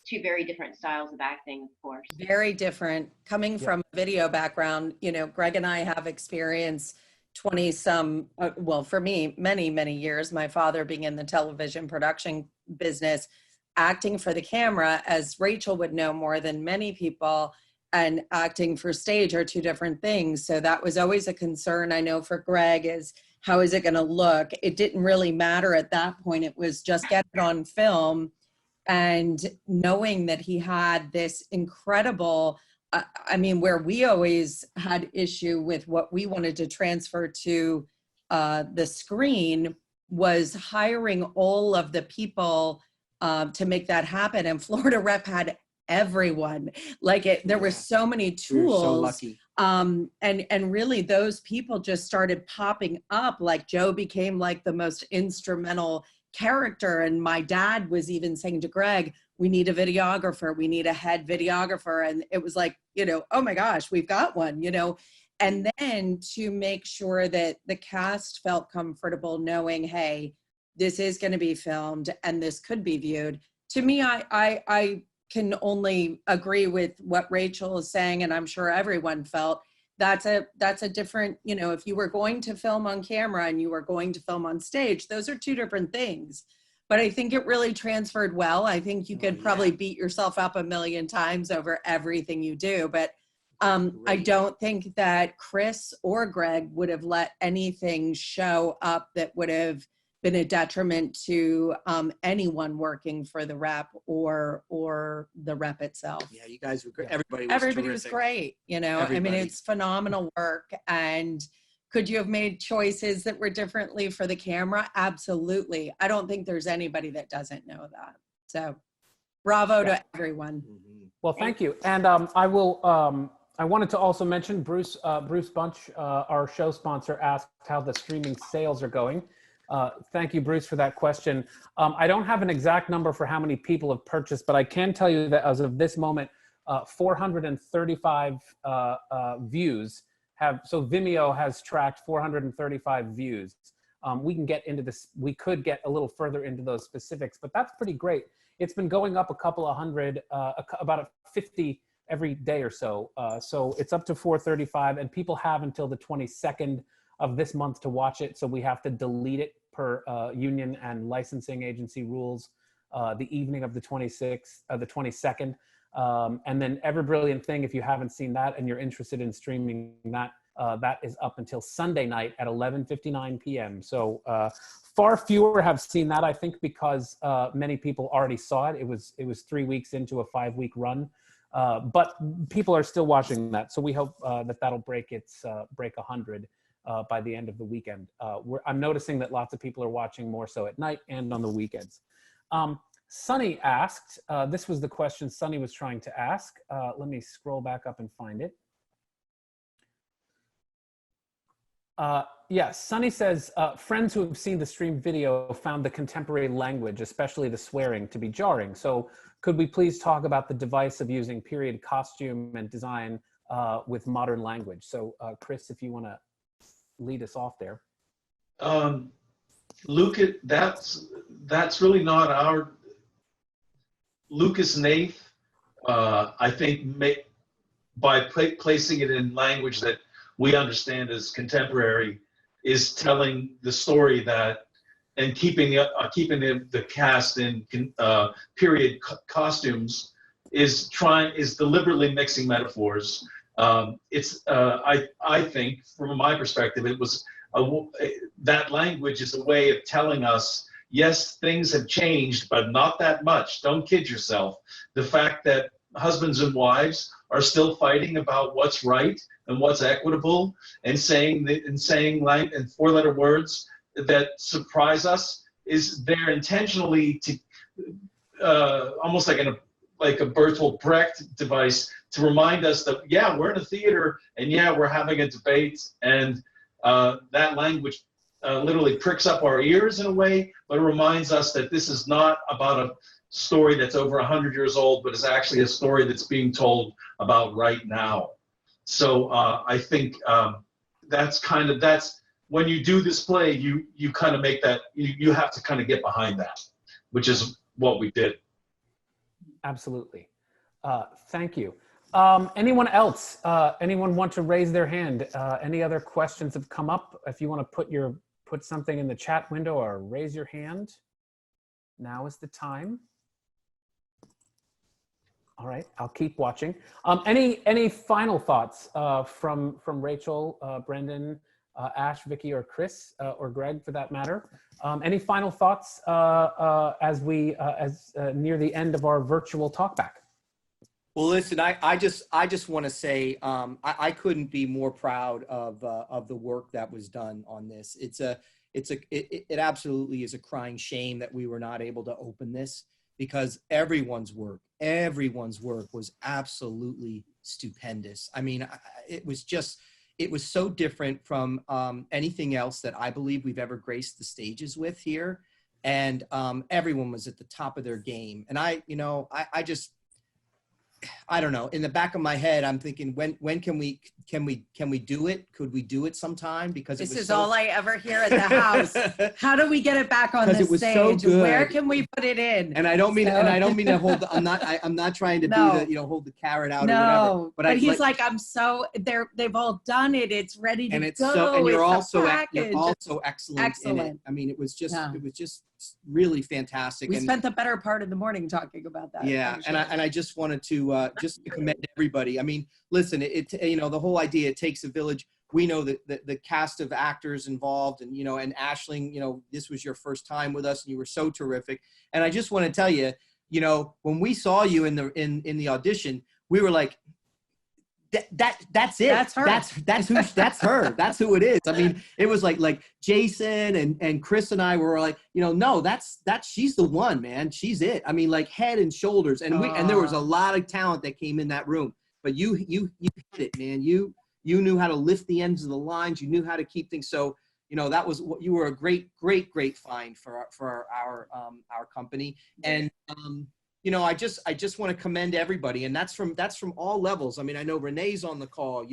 2 very different styles of acting, of course. Very different. Coming from a video background, you know, Greg and I have experience 20 some, well, for me, many, many years, my father being in the television production business, acting for the camera, as Rachel would know more than many people, and acting for stage are 2 different things. So that was always a concern, I know, for Greg, is how is it going to look? It didn't really matter at that point. It was just get it on film. And knowing that he had this incredible, I mean, where we always had issue with what we wanted to transfer to the screen was hiring all of the people to make that happen. And Florida Rep had everyone. Like there were so many tools. We were so lucky. And really those people just started popping up. Like Joe became like the most instrumental character. And my dad was even saying to Greg, we need a videographer, we need a head videographer. And it was like, you know, oh my gosh, we've got one, you know. And then to make sure that the cast felt comfortable knowing, hey, this is going to be filmed and this could be viewed. To me, I can only agree with what Rachel is saying, and I'm sure everyone felt that's a different, you know, if you were going to film on camera and you were going to film on stage, those are 2 different things. But I think it really transferred well. I think you could probably beat yourself up a million times over everything you do, but I don't think that Chris or Greg would have let anything show up that would have been a detriment to anyone working for the rep or the rep itself. Yeah, you guys were great. Everybody was terrific. Great. You know, Everybody. I mean, it's phenomenal work. And could you have made choices that were differently for the camera? Absolutely. I don't think there's anybody that doesn't know that. So bravo to everyone. Well, thank you. And I wanted to also mention Bruce Bunch, our show sponsor, asked how the streaming sales are going. Thank you, Bruce, for that question. I don't have an exact number for how many people have purchased, but I can tell you that as of this moment, 435 views so Vimeo has tracked 435 views. We can get into this, we could get a little further into those specifics, but that's pretty great. It's been going up a couple of hundred, about 50 every day or so. So it's up to 435, and people have until the 22nd of this month to watch it. So we have to delete it per union and licensing agency rules the evening of the 22nd. And then Ever Brilliant Thing, if you haven't seen that and you're interested in streaming that, that is up until Sunday night at 11:59 p.m. So far fewer have seen that, I think, because many people already saw it. It was 3 weeks into a 5-week run, but people are still watching that. So we hope that that'll break 100 by the end of the weekend. I'm noticing that lots of people are watching more so at night and on the weekends. Sunny asked, this was the question Sunny was trying to ask. Let me scroll back up and find it. Yeah, Sunny says, friends who have seen the stream video found the contemporary language, especially the swearing, to be jarring. So could we please talk about the device of using period costume and design with modern language? So Chris, if you want to lead us off there. Lucas, that's really not our, Lucas Hnath, I think by placing it in language that we understand as contemporary, is telling the story that, and keeping the cast in period costumes is deliberately mixing metaphors. I think, from my perspective, it was that language is a way of telling us, yes, things have changed, but not that much. Don't kid yourself. The fact that husbands and wives are still fighting about what's right and what's equitable, and saying four-letter words that surprise us, is there intentionally to almost like a Bertolt Brecht device to remind us that, yeah, we're in a theater, and yeah, we're having a debate, and that language literally pricks up our ears in a way, but it reminds us that this is not about a story that's over 100 years old, but is actually a story that's being told about right now. So I think that's when you do this play, you kind of make that, you have to kind of get behind that, which is what we did. Absolutely. Thank you. Anyone else? Anyone want to raise their hand? Any other questions have come up? If you want to put something in the chat window or raise your hand, now is the time. All right, I'll keep watching. Any final thoughts from Rachel, Brendan, Ash, Vicky, or Chris, or Greg, for that matter? Any final thoughts as we near the end of our virtual talkback? Well, listen, I just want to say I couldn't be more proud of the work that was done on this. It absolutely is a crying shame that we were not able to open this, because everyone's work was absolutely stupendous. I mean, it was so different from anything else that I believe we've ever graced the stages with here. And everyone was at the top of their game. And I don't know, in the back of my head, I'm thinking, when can we do it? Could we do it sometime? Because this is all I ever hear at the house. How do we get it back on the it was stage? so good. Where can we put it in? And I don't mean to hold the, I'm not trying to be the, hold the carrot out or whatever. But he's like, they've all done it. It's ready to go. And you're it's also excellent in it. I mean, it was just really fantastic. We spent the better part of the morning talking about that. Yeah, and I just wanted to just commend everybody. I mean, listen, the whole idea, it takes a village. We know that the cast of actors involved, and and Aisling, this was your first time with us, and you were so terrific. And I just want to tell you, when we saw you in the audition, we were like, that's it. That's her. That's her. That's who it is. I mean, it was like Jason and Chris and I were like, no, she's the one, man. She's it. I mean, like head and shoulders. And there was a lot of talent that came in that room. But you hit it, man. You knew how to lift the ends of the lines. You knew how to keep things. So that was what you were a great find for our company. And I just want to commend everybody, and that's from all levels. I mean, I know Renee's on the call.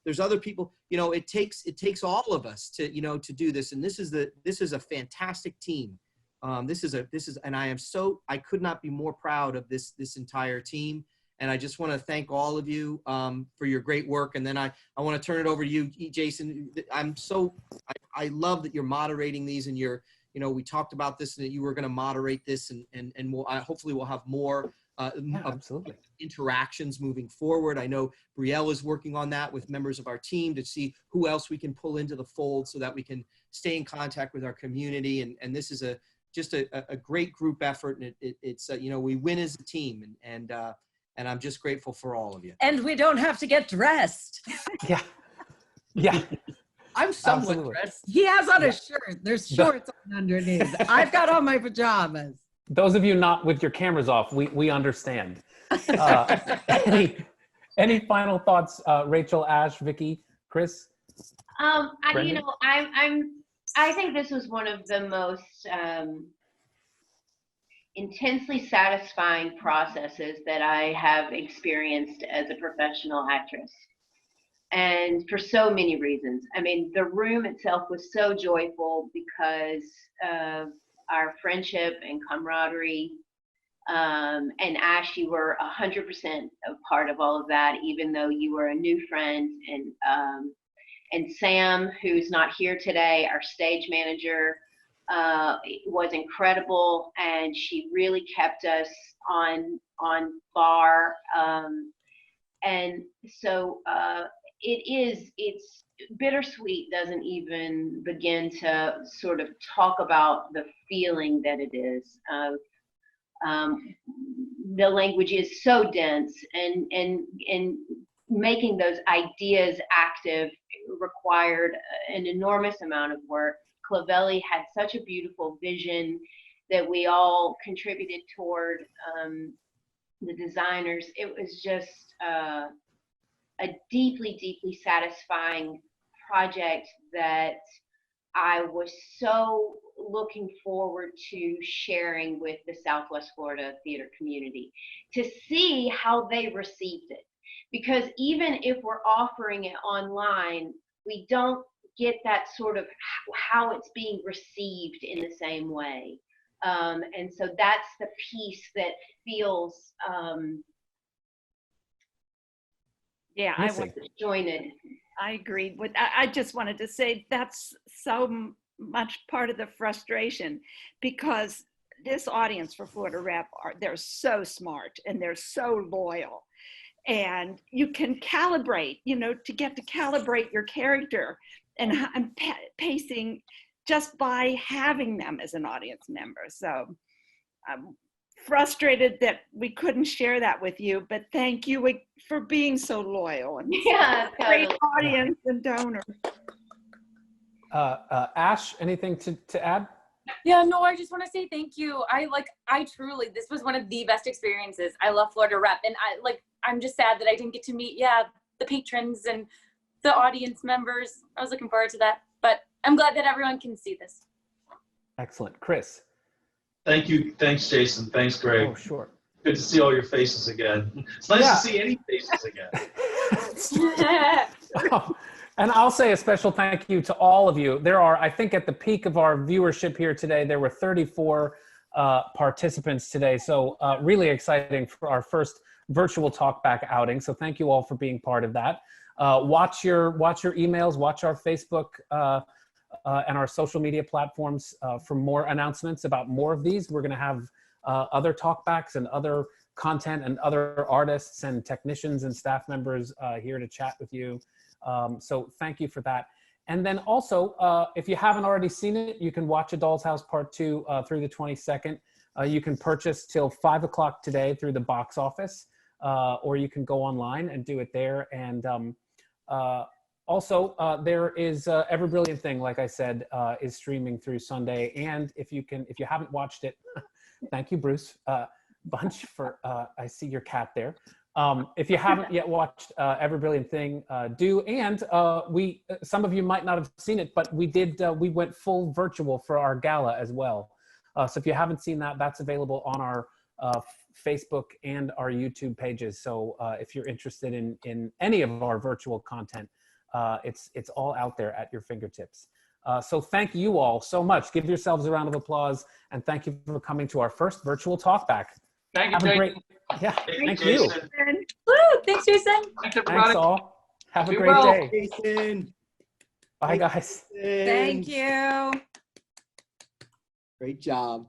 There's other people. It takes all of us to to do this, and this is a fantastic team. And I could not be more proud of this entire team. And I just want to thank all of you for your great work. And then I want to turn it over to you, Jason. I love that you're moderating these, and you're. We talked about this, and that you were going to moderate this, and hopefully we'll have more absolutely interactions moving forward. I know Brielle is working on that with members of our team to see who else we can pull into the fold so that we can stay in contact with our community. And this is just a great group effort, and it's we win as a team, and I'm just grateful for all of you. And we don't have to get dressed. Yeah. I'm somewhat dressed. He has on a shirt. There's shorts on underneath. I've got on my pajamas. Those of you not with your cameras off, we understand. Any final thoughts, Rachel, Ash, Vicky, Chris? I think this was one of the most intensely satisfying processes that I have experienced as a professional actress. And for so many reasons. I mean, the room itself was so joyful because of our friendship and camaraderie. And Ash, you were 100% a part of all of that, even though you were a new friend. And Sam, who's not here today, our stage manager, was incredible, and she really kept us on bar. And so it's bittersweet doesn't even begin to sort of talk about the feeling that it is. The language is so dense, and making those ideas active required an enormous amount of work. Clavelli had such a beautiful vision that we all contributed toward, the designers. It was just a deeply, deeply satisfying project that I was so looking forward to sharing with the Southwest Florida theater community, to see how they received it. Because even if we're offering it online, we don't get that sort of how it's being received in the same way. And so that's the piece that feels I want to join it. I agreed with. I just wanted to say that's so much part of the frustration, because this audience for Florida Rep they're so smart and they're so loyal, and you can calibrate, to get to calibrate your character and pacing just by having them as an audience member. So I'm frustrated that we couldn't share that with you, but thank you for being so loyal and great audience and donors. Ash, anything to add? Yeah, no, I just want to say thank you. I truly, this was one of the best experiences. I love Florida Rep, and I'm just sad that I didn't get to meet, the patrons and the audience members. I was looking forward to that, but I'm glad that everyone can see this. Excellent. Chris. Thank you. Thanks, Jason. Thanks, Greg. Oh, sure. Good to see all your faces again. It's nice to see any faces again. And I'll say a special thank you to all of you. There are, I think at the peak of our viewership here today, there were 34 participants today. So really exciting for our first virtual talkback outing. So thank you all for being part of that. Watch your emails, watch our Facebook and our social media platforms for more announcements about more of these. We're gonna have other talkbacks and other content and other artists and technicians and staff members here to chat with you. So thank you for that. And then also, if you haven't already seen it, you can watch A Doll's House Part 2 through the 22nd. You can purchase till 5 o'clock today through the box office, or you can go online and do it there. And also, there is Ever Brilliant Thing, like I said, is streaming through Sunday. And if you haven't watched it, thank you, Bruce Bunch, for I see your cat there. If you haven't yet watched Ever Brilliant Thing, do. And some of you might not have seen it, but we went full virtual for our gala as well. So if you haven't seen that, that's available on our Facebook and our YouTube pages. So if you're interested in any of our virtual content, it's all out there at your fingertips. So thank you all so much. Give yourselves a round of applause, and thank you for coming to our first virtual talkback. Thank you, Have a great, thank you. Woo, thanks, Jason. Thanks, everybody. Thanks all. Have a Do great well. day. Jason. Bye, guys. Thank you. Great job.